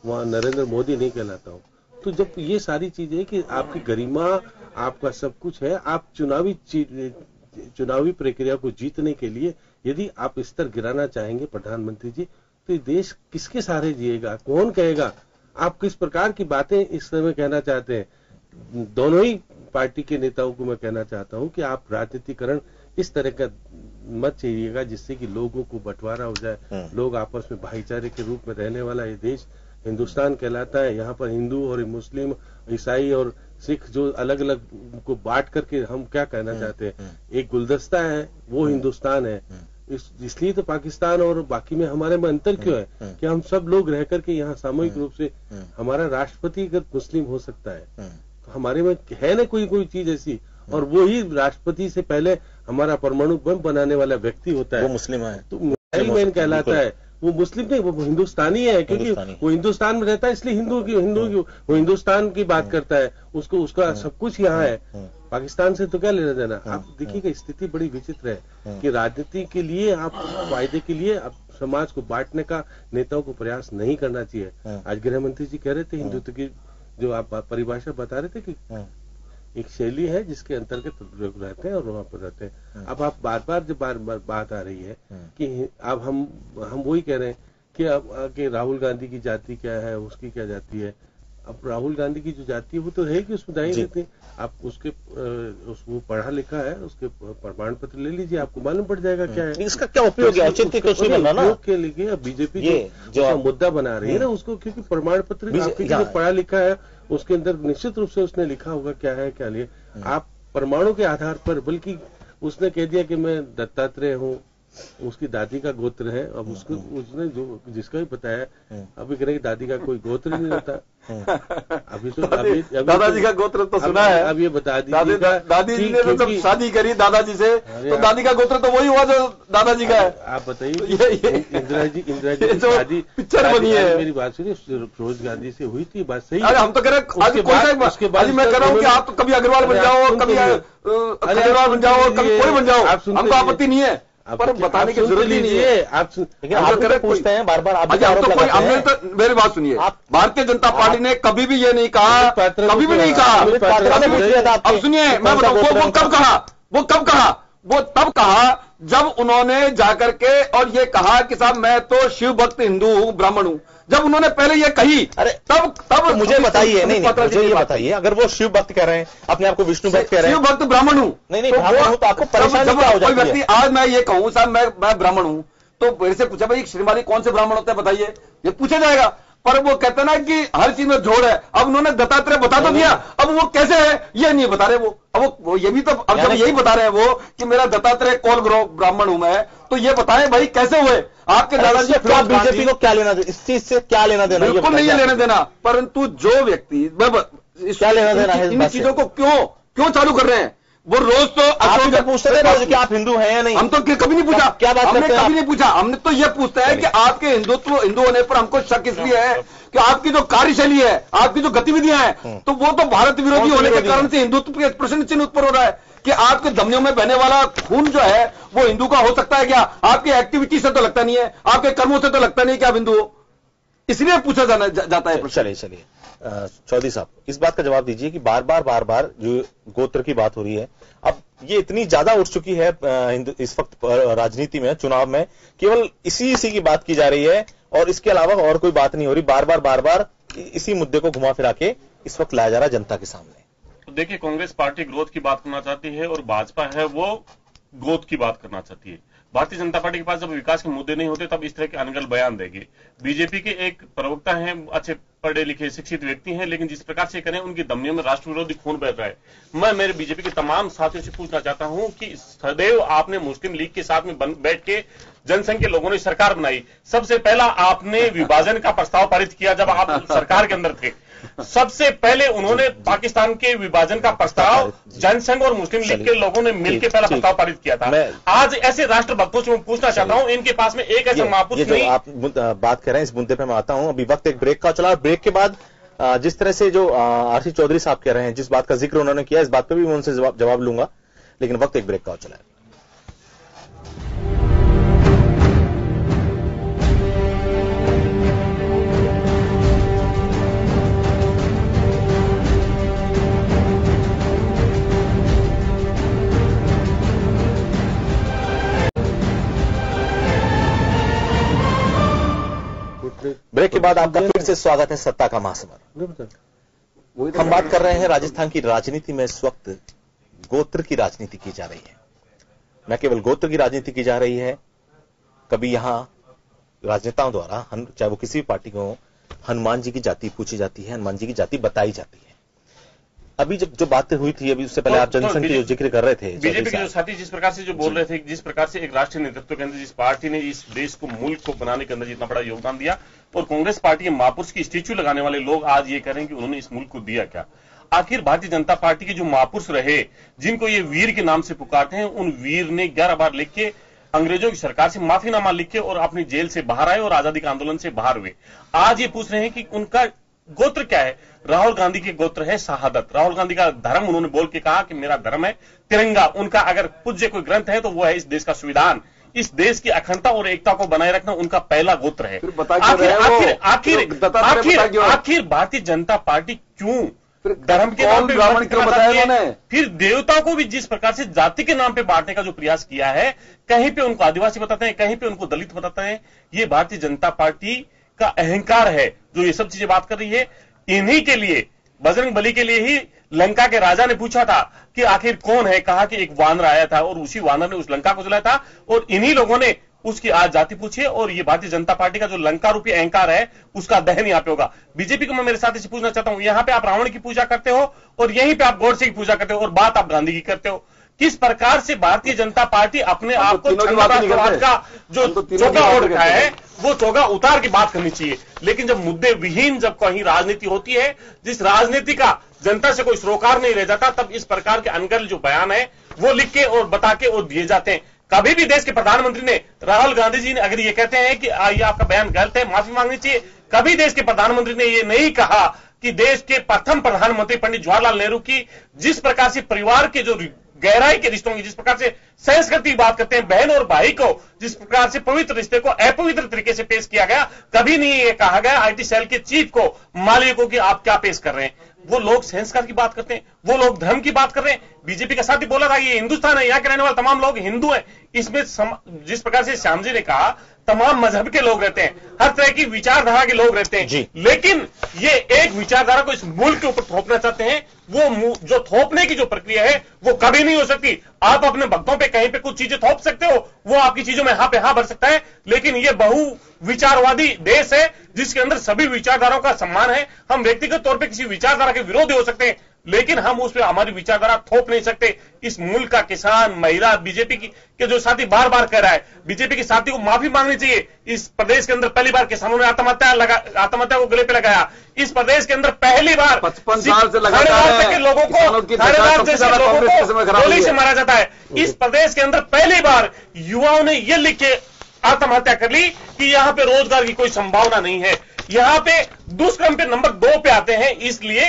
वहां नरेंद्र मोदी नहीं कहलाता हूं। तो जब ये सारी चीजें कि आपकी गरिमा, आपका सब कुछ है, आप चुनावी प्रक्रिया को जीतने के लिए यदि आप स्तर गिराना चाहेंगे प्रधानमंत्री जी, तो ये देश किसके सहारे जिएगा? कौन कहेगा? आप किस प्रकार की बातें इस समय कहना चाहते हैं? दोनों ही पार्टी के नेताओं को मैं कहना चाहता हूं कि आप राजनीतिकरण इस तरह का मत चाहिएगा जिससे कि लोगों को बंटवारा हो जाए, लोग आपस में भाईचारे के रूप में रहने वाला ये देश हिंदुस्तान कहलाता है। यहाँ पर हिंदू और मुस्लिम, ईसाई और सिख जो अलग अलग को बांट करके हम क्या कहना चाहते हैं, एक गुलदस्ता है, वो हिंदुस्तान है। इसलिए तो पाकिस्तान और बाकी में हमारे में अंतर क्यों है कि हम सब लोग रह करके यहाँ सामूहिक रूप से, हमारा राष्ट्रपति अगर मुस्लिम हो सकता है तो हमारे में है ना कोई चीज ऐसी, और वो ही राष्ट्रपति से पहले हमारा परमाणु बम बनाने वाला व्यक्ति होता है, वो मुस्लिम है, तो मुस्लिम मैन कहलाता है। वो मुस्लिम नहीं, वो हिंदुस्तानी है, क्योंकि वो हिंदुस्तान में रहता है, इसलिए हिंदू की वो हिंदुस्तान की बात करता है, उसको उसका सब कुछ यहाँ है। पाकिस्तान से तो क्या लेना देना? आप देखिएगा स्थिति बड़ी विचित्र है कि राजनीति के लिए, आप फायदे के लिए आप समाज को बांटने का नेताओं को प्रयास नहीं करना चाहिए। आज गृह मंत्री जी कह रहे थे हिंदुत्व की जो आप परिभाषा बता रहे थे कि एक शैली है जिसके अंतर्गत लोग रहते हैं और वहां पर रहते हैं। अब आप बार बार जब बात आ रही है कि अब हम वही कह रहे हैं कि अब कि राहुल गांधी की जाति क्या है, उसकी क्या जाति है। अब राहुल गांधी की जो जाति है वो तो रहेगी, उसमें दाई रहती है। आप वो पढ़ा लिखा है, उसके प्रमाण पत्र ले लीजिए, आपको मालूम पड़ जाएगा क्या है। इसका क्या उपयोग है? औचित्य कुछ नहीं बनना ना के लिए बीजेपी जो मुद्दा बना रही है ना उसको, क्योंकि प्रमाण पत्र आपके जो पढ़ा लिखा है उसके अंदर निश्चित रूप से उसने लिखा होगा क्या है क्या लिए। आप परमाणु के आधार पर, बल्कि उसने कह दिया कि मैं दत्तात्रेय हूँ, उसकी दादी का गोत्र है। अब उसको उसने जो जिसका भी बताया, अभी कह रहे कि दादी का कोई गोत्र नहीं होता। अभी तो दादाजी का गोत्र तो सुना है। अब ये बता दीजिए, दादी जी ने तो जब शादी करी दादाजी से, तो दादी का गोत्र तो वही हुआ जो दादाजी का है। आप बताइए, इंदिरा जी की शादी पिक्चर बनी है। मेरी बात सुनिए, फिरोज गांधी से हुई थी, बात सही। अरे हम तो कह रहे आज मैं कह रहा हूँ कि आप तो कभी अग्रवाल बन जाओ, कभी खंडेलवाल बन जाओ, कभी कोई बन जाओ, हमको आपत्ति नहीं है, पर बताने की जरूरत ही नहीं है। आप पूछते हैं बार बार, हमने तो मेरी बात सुनिए, भारतीय जनता पार्टी ने कभी भी ये नहीं कहा, कभी भी नहीं कहा। अब सुनिए, मैं बताऊं वो कब कहा, वो तब कहा जब उन्होंने जाकर के और ये कहा कि साहब मैं तो शिव भक्त हिंदू हूँ, ब्राह्मण हूँ। जब उन्होंने पहले ये कही, अरे तब तो मुझे बताइए, नहीं मुझे ये बताइए, अगर वो शिव भक्त कह रहे हैं, अपने आप को विष्णु भक्त कह रहे हैं, शिव भक्त ब्राह्मण हूँ, नहीं ब्राह्मण हूँ, तो आपको परेशानी क्या हो जाती है? आज मैं ये कहूँ साहब मैं ब्राह्मण हूँ, तो मेरे से पूछा भाई श्रीमाली कौन से ब्राह्मण होते हैं बताइए, ये पूछा जाएगा। पर वो कहते ना कि हर चीज में जोड़ है। अब उन्होंने दत्तात्रेय बता तो दिया, अब वो कैसे है ये नहीं बता रहे वो। अब वो ये भी तो, अब जब यही बता रहे हैं वो कि मेरा दत्तात्रेय कौल ब्राह्मण हूं मैं, तो ये बताएं भाई कैसे हुए आपके दादाजी। बीजेपी को क्या लेना, इस चीज से क्या लेना देना? बिल्कुल नहीं लेना देना, परंतु जो व्यक्ति क्या लेना देना है इन चीजों को क्यों चालू कर रहे हैं? वो रोज तो आप पूछते थे रोज कि आप हिंदू हैं या नहीं? हम तो कभी नहीं पूछा, क्या बात हमने करते हैं? कभी नहीं पूछा। हमने तो ये पूछते हैं कि आपके हिंदू होने पर हमको शक इसलिए है कि आपकी जो कार्यशैली है, आपकी जो गतिविधियां हैं, तो वो तो भारत विरोधी होने के कारण से हिंदुत्व के प्रश्न चिन्ह उत्पन्न हो रहा है कि आपके धमनियों में बहने वाला खून जो है वो हिंदू का हो सकता है क्या? आपकी एक्टिविटी से तो लगता नहीं है, आपके कर्मों से तो लगता नहीं कि आप हिंदू हो, इसलिए पूछा जाता है। चलिए चौधरी साहब, इस बात का जवाब दीजिए कि बार बार जो गोत्र की बात हो रही है, अब ये इतनी ज्यादा उठ चुकी है इस वक्त राजनीति में, चुनाव में केवल इसी की बात की जा रही है और इसके अलावा और कोई बात नहीं हो रही। बार बार इसी मुद्दे को घुमा फिरा के इस वक्त लाया जा रहा है जनता के सामने। तो देखिए, कांग्रेस पार्टी ग्रोथ की बात करना चाहती है और भाजपा है वो ग्रोथ की बात करना चाहती है। भारतीय जनता पार्टी के पास जब विकास के मुद्दे नहीं होते तब इस तरह के अनगढ़ बयान देंगे। बीजेपी के एक प्रवक्ता हैं, अच्छे पढ़े लिखे शिक्षित व्यक्ति हैं, लेकिन जिस प्रकार से करें उनकी धमनियों में राष्ट्र विरोधी खून बह रहा है। मैं मेरे बीजेपी के तमाम साथियों से पूछना चाहता हूं कि सदैव आपने मुस्लिम लीग के साथ में बैठ के जनसंघ के लोगों ने सरकार बनाई। सबसे पहला आपने विभाजन का प्रस्ताव पारित किया जब आप सरकार के अंदर थे। सबसे पहले उन्होंने पाकिस्तान के विभाजन का प्रस्ताव जनसंघ और मुस्लिम लीग के लोगों ने मिलकर पहला प्रस्ताव पारित किया था। आज ऐसे राष्ट्र भक्तों से मैं पूछना चाहता हूं, इनके पास में एक ऐसा महापुरुष नहीं। आप बात कर रहे हैं इस मुद्दे पे मैं आता हूं। अभी वक्त एक ब्रेक का चला, ब्रेक के बाद जिस तरह से जो आरसी चौधरी साहब कह रहे हैं, जिस बात का जिक्र उन्होंने किया, इस बात पे भी मैं उनसे जवाब लूंगा, लेकिन वक्त एक ब्रेक का चला है। ब्रेक के बाद आपका फिर से स्वागत है सत्ता का महासमर। हम बात कर रहे हैं राजस्थान की राजनीति में इस वक्त गोत्र की राजनीति की जा रही है। न केवल गोत्र की राजनीति की जा रही है, कभी यहां राजनेताओं द्वारा चाहे वो किसी भी पार्टी को, हनुमान जी की जाति पूछी जाती है, हनुमान जी की जाति बताई जाती है। अभी जब जो बातें हुई थी, अभी उससे पहले आप जनसंघ की जो जिक्र कर रहे थे, बीजेपी के जो साथी जिस प्रकार से जो बोल रहे थे, जिस प्रकार से एक राष्ट्रीय नेतृत्व के अंदर जिस पार्टी ने इस देश को, मुल्क को बनाने के अंदर जितना बड़ा योगदान दिया, और कांग्रेस पार्टी के महापुरुष की स्टैच्यू लगाने वाले लोग आज ये कह रहे हैं कि उन्होंने इस मुल्क को दिया क्या। आखिर भारतीय जनता पार्टी के जो महापुरुष रहे, जिनको ये वीर के नाम से पुकारते हैं, उन वीर ने 11 बार लिख के अंग्रेजों की सरकार से माफीनामा लिख के और अपनी जेल से बाहर आए और आजादी के आंदोलन से बाहर हुए। आज ये पूछ रहे हैं कि उनका गोत्र क्या है। राहुल गांधी के गोत्र है शहादत। राहुल गांधी का धर्म उन्होंने बोल के कहा कि मेरा धर्म है तिरंगा। उनका अगर पूज्य कोई ग्रंथ है तो वो है इस देश का संविधान। इस देश की अखंडता और एकता को बनाए रखना उनका पहला गोत्र है। आखिर भारतीय जनता पार्टी क्यों धर्म के नाम पे ब्राह्मण क्यों बताया उन्होंने? फिर देवता को भी जिस प्रकार से जाति के नाम पे बांटने का जो प्रयास किया है, कहीं पे उनको आदिवासी बताते हैं, कहीं पे उनको दलित बताते हैं। ये भारतीय जनता पार्टी का अहंकार है जो ये सब चीजें बात कर रही है। इन्हीं के लिए, बजरंग बली के लिए ही लंका के राजा ने पूछा था कि आखिर कौन है, कहा कि एक वानर आया था और उसी वानर ने उस लंका को जलाया था, और इन्हीं लोगों ने उसकी आज जाति पूछी है। और ये भारतीय जनता पार्टी का जो लंका रूपी अहंकार है उसका दहन यहां पे होगा। बीजेपी को मैं मेरे साथ इसे पूछना चाहता हूं, यहां पे आप रावण की पूजा करते हो और यहीं पे आप गौडसे की पूजा करते हो और बात आप गांधी की करते हो। किस प्रकार से भारतीय जनता पार्टी अपने आप को छंदवाद का जो चोगा ओढ़ रखा है वो चोगा उतार के बात करनी चाहिए। लेकिन जब मुद्दे विहीन जब कहीं राजनीति होती है, जिस राजनीति का जनता से कोई सरोकार नहीं रह जाता, तब इस प्रकार के अनगढ़ जो बयान है वो लिख के और बता के और दिए जाते हैं। कभी भी देश के प्रधानमंत्री ने, राहुल गांधी जी ने अगर ये कहते हैं कि ये आपका बयान गलत है, माफी मांगनी चाहिए। कभी देश के प्रधानमंत्री ने ये नहीं कहा कि देश के प्रथम प्रधानमंत्री पंडित जवाहरलाल नेहरू की जिस प्रकार से परिवार के जो गहराई के रिश्तों की, जिस प्रकार से संस्कृति की बात करते हैं, बहन और भाई को जिस प्रकार से पवित्र रिश्ते को अपवित्र तरीके से पेश किया गया, कभी नहीं ये कहा गया आईटी सेल के चीफ को, मालिकों की आप क्या पेश कर रहे हैं। वो लोग संस्कार की बात करते हैं, वो लोग धर्म की बात कर रहे हैं। बीजेपी का साथी बोला था ये हिंदुस्तान है, यहाँ के रहने वाले तमाम लोग हिंदू हैं। इसमें जिस प्रकार से श्याम जी ने कहा, तमाम मजहब के लोग रहते हैं, हर तरह की विचारधारा के लोग रहते हैं, लेकिन ये एक विचारधारा को इस मुल्क के ऊपर थोपना चाहते हैं। वो जो थोपने की जो प्रक्रिया है वो कभी नहीं हो सकती। आप अपने भक्तों पे कहीं पे कुछ चीजें थोप सकते हो, वो आपकी चीजों में हाँ पे हाँ भर सकता है, लेकिन ये बहु विचारवादी देश है जिसके अंदर सभी विचारधाराओं का सम्मान है। हम व्यक्तिगत तौर पे किसी विचारधारा के विरोधी हो सकते हैं, लेकिन हम उस पर हमारी विचारधारा थोप नहीं सकते। इस मुल्क का किसान, महिला, बीजेपी के जो साथी बार बार कह रहा है, बीजेपी के साथी को माफी मांगनी चाहिए। इस प्रदेश के अंदर पहली बार किसानों ने आत्महत्या को गले पे लगाया। इस प्रदेश के अंदर पहली बार 55 साल से लगातार के लोगों को गोली से मारा जाता है। इस प्रदेश के अंदर पहली बार युवाओं ने यह लिख के आत्महत्या कर ली कि यहां पे रोजगार की कोई संभावना नहीं है। यहां पे दुष्कर्म पे नंबर 2 पे आते हैं। इसलिए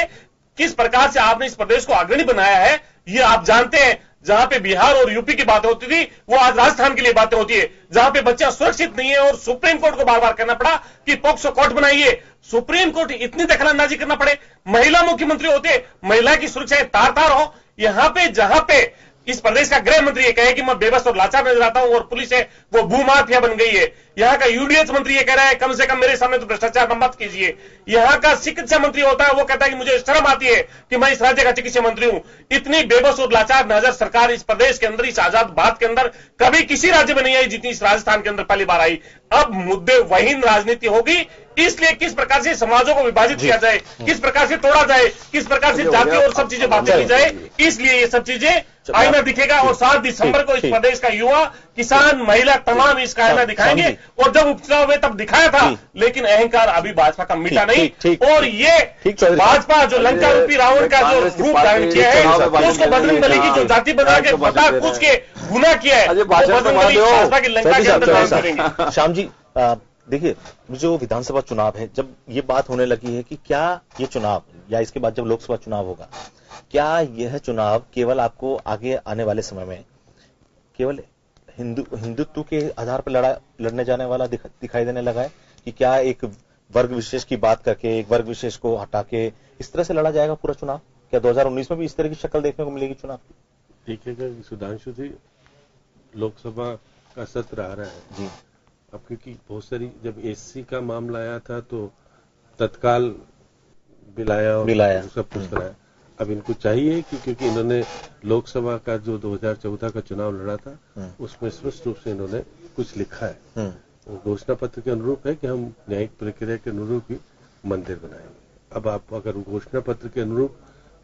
किस प्रकार से आपने इस प्रदेश को अग्रणी बनाया है ये आप जानते हैं। जहां पे बिहार और यूपी की बातें होती थी वो आज राजस्थान के लिए बातें होती है। जहां पे बच्चा सुरक्षित नहीं है और सुप्रीम कोर्ट को बार बार कहना पड़ा कि पॉक्सो कोर्ट बनाइए, सुप्रीम कोर्ट इतनी दखलंदाजी करना पड़े, महिला मुख्यमंत्री होते, महिला की सुरक्षा तार तार हो। यहां पे जहां पे इस प्रदेश का गृह मंत्री ये कहे कि मैं बेबस और लाचार नजर आता हूं और पुलिस है वो भूमाफिया बन गई है। यहां का यूडीएच मंत्री ये कह रहा है कम से कम मेरे सामने तो भ्रष्टाचार मत कीजिए। यहां का चिकित्सा मंत्री होता है वो कहता है कि मुझे शर्म आती है कि मैं इस राज्य का चिकित्सा मंत्री हूं। इतनी बेबस और लाचार नजर सरकार इस प्रदेश के अंदर, इस आजाद भारत के अंदर कभी किसी राज्य में नहीं आई जितनी इस राजस्थान के अंदर पहली बार आई। अब मुद्दे वहीन राजनीति होगी, इसलिए किस प्रकार से समाजों को विभाजित किया जाए, किस प्रकार से तोड़ा जाए, किस प्रकार से जाति और सब चीजें बातें की जाए, इसलिए ये सब चीजें आईना दिखेगा। और 7 दिसंबर को इस प्रदेश का युवा, किसान, महिला तमाम इसका आईना दिखाएंगे। और जब उपचुनाव हुए तब दिखाया था, लेकिन अहंकार अभी भाजपा का मिटा नहीं। और ये भाजपा जो लंका रूपी रावण का जो रूप धारण किया है, उसको बजरंग बली की जो जाति बना के बता कुछ के गुना किया है, बजरंग बली भाजपा की लंका के अंदर करेंगे। श्याम जी, देखिए, जो विधानसभा चुनाव है, जब ये बात होने लगी है कि क्या ये चुनाव या इसके बाद जब लोकसभा चुनाव होगा, क्या यह चुनाव केवल आपको आगे आने वाले समय में केवल हिंदुत्व के आधार पर लड़ने जाने वाला दिखाई देने लगा है कि क्या एक वर्ग विशेष की बात करके, एक वर्ग विशेष को हटा के इस तरह से लड़ा जाएगा पूरा चुनाव? क्या 2019 में भी इस तरह की शक्ल देखने को मिलेगी चुनाव की? देखिएगा सुधांशु जी, लोकसभा का सत्र आ रहा है जी। अब क्योंकि बहुत सारी, जब एससी का मामला आया था तो तत्काल बिलाया और सब कुछ कराया। अब इनको चाहिए कि क्योंकि इन्होंने लोकसभा का जो 2014 का चुनाव लड़ा था उसमें स्पष्ट रूप से इन्होंने कुछ लिखा है, घोषणा पत्र के अनुरूप है कि हम न्यायिक प्रक्रिया के अनुरूप ही मंदिर बनाएंगे। अब आप अगर घोषणा पत्र के अनुरूप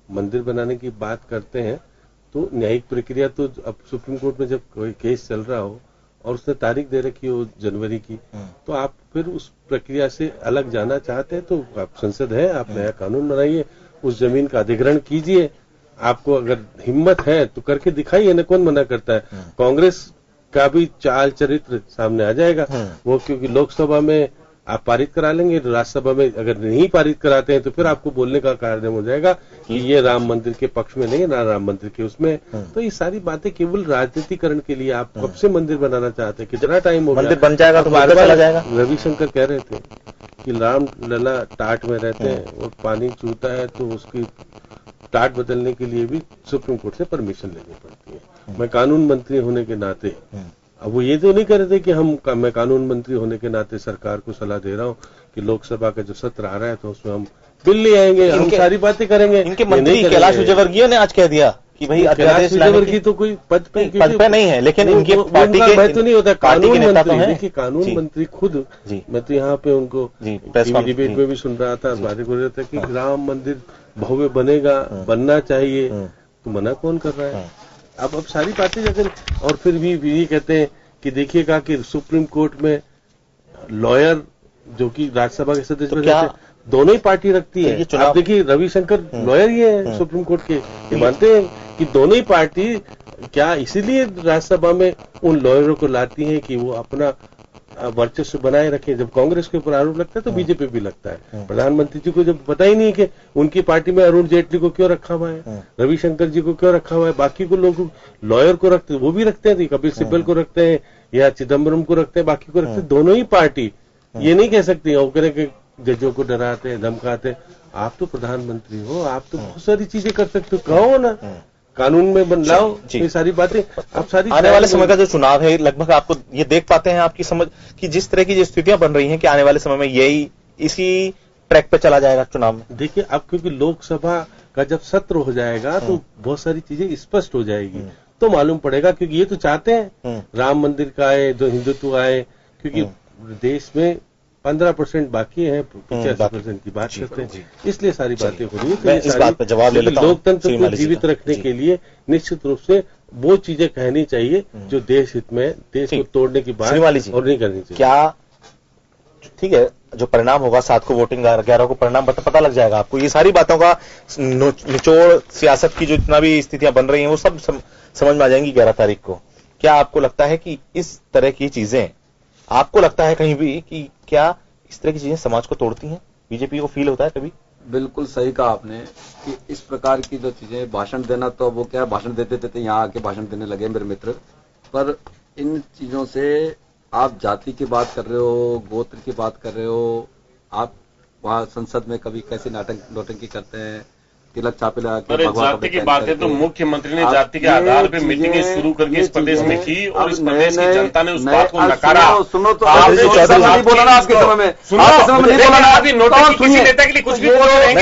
मंदिर बनाने की बात करते हैं तो न्यायिक प्रक्रिया तो अब सुप्रीम कोर्ट में जब कोई केस चल रहा हो और उसने तारीख दे रखी हो जनवरी की, तो आप फिर उस प्रक्रिया से अलग जाना चाहते हैं तो आप संसद है, आप नया कानून बनाइए, उस जमीन का अधिग्रहण कीजिए। आपको अगर हिम्मत है तो करके दिखाइए ना, कौन मना करता है। कांग्रेस का भी चाल चरित्र सामने आ जाएगा वो, क्योंकि लोकसभा में आप पारित करा लेंगे, राज्यसभा में अगर नहीं पारित कराते हैं तो फिर आपको बोलने का कारण हो जाएगा कि ये राम मंदिर के पक्ष में नहीं है, ना राम मंदिर के उसमें। तो ये सारी बातें केवल राजनीतिकरण के लिए, आप कब से मंदिर बनाना चाहते हैं, कितना टाइम हो गया? मंदिर बन जाएगा तो बार चला जाएगा। रविशंकर कह रहे थे कि राम लला टाट में रहते हैं और पानी चूता है तो उसकी टाट बदलने के लिए भी सुप्रीम कोर्ट से परमिशन लेनी पड़ती है। मैं कानून मंत्री होने के नाते, अब वो ये तो नहीं कर रहे थे कि मैं कानून मंत्री होने के नाते सरकार को सलाह दे रहा हूँ कि लोकसभा का जो सत्र आ रहा है तो उसमें हम बिल ले आएंगे, हम सारी बातें करेंगे। इनके मंत्री कैलाश विजयवर्गीय ने आज कह दिया कि भाई कैलाश विजयवर्गीय तो कोई पद पे नहीं है, लेकिन इनके पार्टी के महत्व नहीं होता। कानून मंत्री, देखिए कानून जी। मंत्री खुद, मैं तो यहाँ पे उनको डिबेट में भी सुन रहा था, बातें कर रहे थे कि राम मंदिर भव्य बनेगा, बनना चाहिए, तो मना कौन कर रहा है? अब सारी बातें अगर, और फिर भी ये कहते हैं कि देखिएगा कि सुप्रीम कोर्ट में लॉयर जो कि राज्यसभा के सदस्य रहते, दोनों ही पार्टी रखती है। आप देखिए रविशंकर लॉयर ही है सुप्रीम कोर्ट के, ये मानते हैं कि दोनों ही पार्टी, क्या इसीलिए राज्यसभा में उन लॉयरों को लाती है कि वो अपना वर्चस्व बनाए रखे? जब कांग्रेस के ऊपर आरोप लगता है तो बीजेपी भी लगता है। प्रधानमंत्री जी को जब पता ही नहीं कि उनकी पार्टी में अरुण जेटली को क्यों रखा हुआ है, रविशंकर जी को क्यों रखा हुआ है, बाकी को लोग लॉयर को रखते, वो भी रखते हैं, कपिल सिब्बल को रखते हैं या चिदम्बरम को रखते हैं, बाकी को रखते हैं। दोनों ही पार्टी ये नहीं कह सकती और करें कि जजों को डराते हैं, धमकाते हैं। आप तो प्रधानमंत्री हो, आप तो बहुत सारी चीजें कर सकते हो, कहो ना, कानून में बदलाव, ये सारी बातें आप सारी। आने वाले समय का जो चुनाव है, लगभग आपको ये देख पाते हैं, आपकी समझ कि जिस तरह की जो स्थितियां बन रही हैं कि आने वाले समय में यही इसी ट्रैक पे चला जाएगा चुनाव में? देखिए, अब क्योंकि लोकसभा का जब सत्र हो जाएगा तो बहुत सारी चीजें स्पष्ट हो जाएगी, तो मालूम पड़ेगा। क्योंकि ये तो चाहते हैं राम मंदिर का आए, जो हिंदुत्व आए, क्योंकि देश में 15% बाकी है, 85% की बात करते हैं, इसलिए सारी बातें हो रही है। इस बात पर जवाब ले लेता हूं। लोकतंत्र को जीवित रखने के लिए निश्चित रूप से वो चीजें कहनी चाहिए जो देश हित में, देश को तोड़ने की बात और नहीं करनी चाहिए। क्या ठीक है, जो परिणाम होगा 7 को वोटिंग, 11 को परिणाम पता लग जाएगा आपको। ये सारी बातों का निचोड़, सियासत की जो जितना भी स्थितियां बन रही हैं वो सब समझ में आ जाएंगी 11 तारीख को। क्या आपको लगता है कि इस तरह की चीजें, आपको लगता है कहीं भी कि क्या इस तरह की चीजें समाज को तोड़ती हैं? बीजेपी को फील होता है कभी? बिल्कुल सही कहा आपने कि इस प्रकार की जो चीजें, भाषण देना, तो वो क्या भाषण देते थे यहाँ आके भाषण देने लगे मेरे मित्र, पर इन चीजों से आप जाति की बात कर रहे हो, गोत्र की बात कर रहे हो, आप वहाँ संसद में कभी कैसे नौटंकी करते हैं, तिलक छापे लगा के, जाति की बात है तो मुख्यमंत्री ने जाति के आधार पर मीटिंगें शुरू करके इस प्रदेश में की और इस प्रदेश की जनता ने उस बात को नकारा। सुनो तो नहीं बोला ना आपके समय में, किसी नेता के लिए कुछ भी बोल रहे हैं,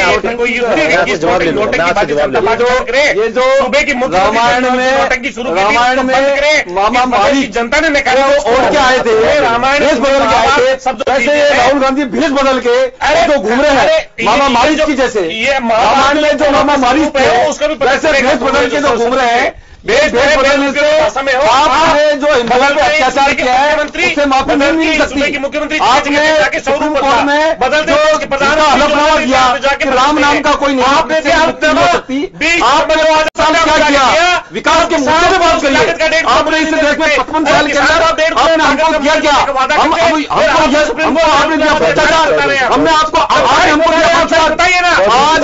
ये जो सूबे की रामायण में मामा मारी जनता ने नकारा। और क्या आए थे, रामायण भेष बदल के आए थे, राहुल गांधी भेष बदल के जो घूम रहे हैं मामा मारी की जैसे, ये रामायण में मामा मारी थे, उसका भी वैसे भेष बदल के जो घूम रहे हैं, देश बदलने से आपने जो हिंदुओं पे अत्याचार किया है उससे माफी नहीं मिल सकती। मुख्यमंत्री आपने सुप्रीम कोर्ट में जो हलफनामा दिया कि राम नाम का कोई नहीं हो सकती, आपने 5 साल क्या किया? विकास के मुद्दे पे बात करिए। आपने इस देश में 55 साल के अंदर आपने हमको दिया क्या? हमको आपने दिया भ्रष्टाचार, हमने आपको आज हमको दिया बताइए ना। आज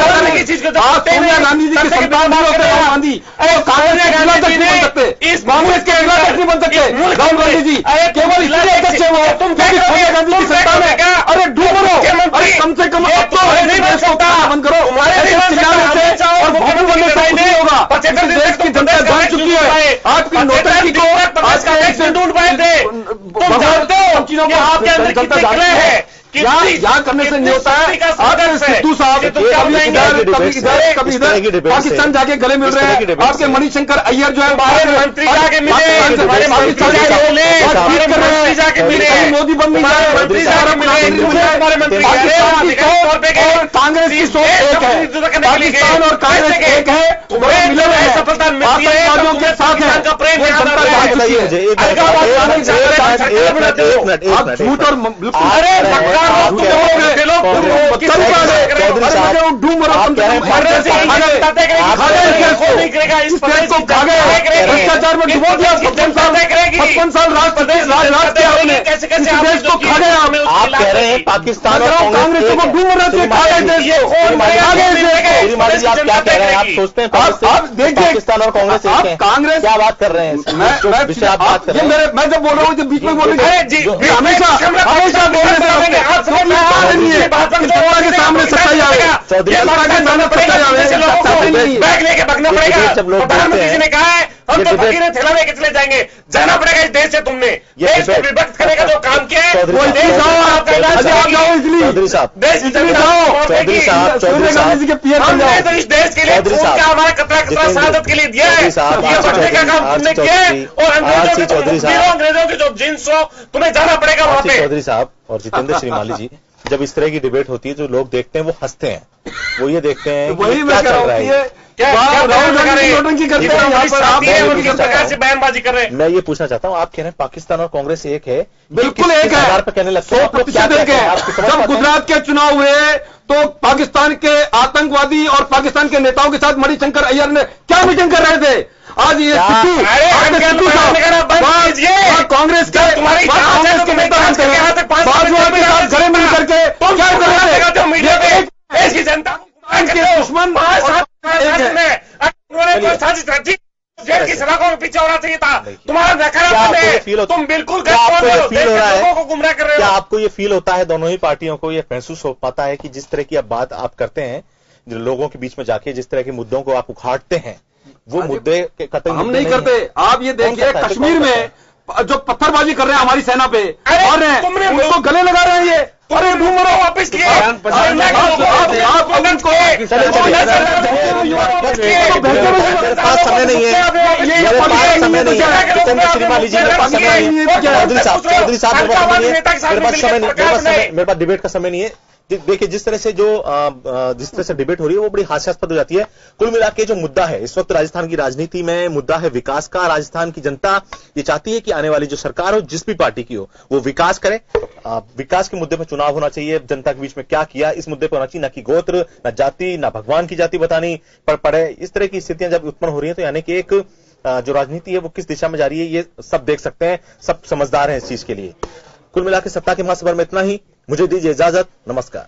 सोनिया गांधी जी के संतान भी होते राहुल गांधी, कांग्रेस के अगला तक नहीं बन सकते, इस कांग्रेस के अगला तक नहीं बन सकते राहुल गांधी जी, केवल इसलिए अध्यक्ष है वो क्योंकि सोनिया गांधी की संतान है। अरे डूबो, अरे कम से कम अब तो देश को बंद करो, चिल्लाने से और भवन बनने से कुछ नहीं होगा। देश की जनता जान चुकी है आपकी नौटंकी को, आज का एक से ढूंढ पाए थे। तुम जानते हो चीजों को आपके अंदर जनता जान रहे हैं यहाँ करने से नहीं होता है। आपके सिद्धू साहब कभी इधर पाकिस्तान जाके गले मिल रहे हैं, आपके मणिशंकर अय्यर जो है बाहर मंत्री जाके मिले, मोदी बन और कांग्रेस की सोच एक है, पाकिस्तान और कांग्रेस एक है, मिले हैं, सफलता मिलती है के साथ है। आप झूठ और भ्रष्टाचार में डुबो दिया 55 साल राज कैसे आप कह रहे हैं पाकिस्तान और कांग्रेस को डूब रहे आप क्या कह रहे हैं? आप सोचते हैं पाकिस्तान और कांग्रेस कांग्रेस क्या बात कर रहे हैं? मैं जब बोल रहा हूँ बीच में बोल रही हूँ हमेशा बोल रहे के सामने सच्चाई आएगा, बैग लेके भागना पड़ेगा। प्रधानमंत्री जी ने कहा है हम तो फकीर हैं, थैला लेके चले जाएंगे, जाना पड़ेगा इस देश से। तुमने देश को विभक्त करने का जो काम किया है वो देश जाओ, इसलिए देश सोनिया गांधी जी के पीएम बन जाओ। तो इस देश के लिए हमारा कतरा शहादत के लिए दिया है, ये बढ़ने का काम तुमने किया है। और अंग्रेजों की जो जींस हो तुम्हें जाना पड़ेगा वहां पे। चौधरी साहब और जितेंद्र श्रीमाली जी, जब इस तरह की डिबेट होती है जो लोग देखते हैं वो हंसते हैं, वो ये देखते हैं वही मैं कह रहा हूँ बयानबाजी कर रहे हैं। मैं ये पूछना चाहता हूँ, आप कह रहे हैं पाकिस्तान और कांग्रेस एक है, बिल्कुल एक है, आधार पर कहने लगते हैं 100% एक है। जब गुजरात के चुनाव हुए तो पाकिस्तान के आतंकवादी और पाकिस्तान के नेताओं के साथ मणिशंकर अय्यर ने क्या मीटिंग कर रहे थे? आज ये सिद्धू कांग्रेस के नेता बनते हैं, बाजवा के साथ गले मिल करके क्या कर रहे थे? देश की जनता के दुश्मन साजिश रची, जेल की सलाखों में पीछे होना चाहिए था। तुम्हारा नकारात्मक है, तुम बिल्कुल लोगों को गुमराह कर रहे हो। क्या आपको ये फील होता है, दोनों ही पार्टियों को ये महसूस हो पाता है कि जिस तरह की अब बात आप करते हैं, लोगों के बीच में जाके जिस तरह के मुद्दों को आप उखाड़ते हैं, वो मुद्दे कतई हम नहीं करते। आप ये देखिए कश्मीर में जो पत्थरबाजी कर रहे हैं हमारी सेना पे और उनको गले लगा रहे हैं ये। अरे ढूंढो वापिस किए समय नहीं है, समय नहीं है। जितेंद्र श्रीमाली जी मेरे पास समय नहीं है, चौधरी साहब मेरे पास डिबेट का समय नहीं है। देखिए जिस तरह से डिबेट हो रही है वो बड़ी हास्यास्पद हो जाती है। कुल मिला के जो मुद्दा है इस वक्त राजस्थान की राजनीति में, मुद्दा है विकास का। राजस्थान की जनता ये चाहती है कि आने वाली जो सरकार हो, जिस भी पार्टी की हो, वो विकास करे। विकास के मुद्दे पर चुनाव होना चाहिए। जनता के बीच में क्या किया इस मुद्दे पर होना चाहिए, न कि गोत्र, न जाति, न भगवान की जाति बतानी पड़े। इस तरह की स्थितियां जब उत्पन्न हो रही है तो यानी कि एक जो राजनीति है वो किस दिशा में जा रही है ये सब देख सकते हैं, सब समझदार हैं इस चीज के लिए। कुल मिलाकर सत्ता के महासभर में इतना ही। मुझे दीजिए इजाजत, नमस्कार।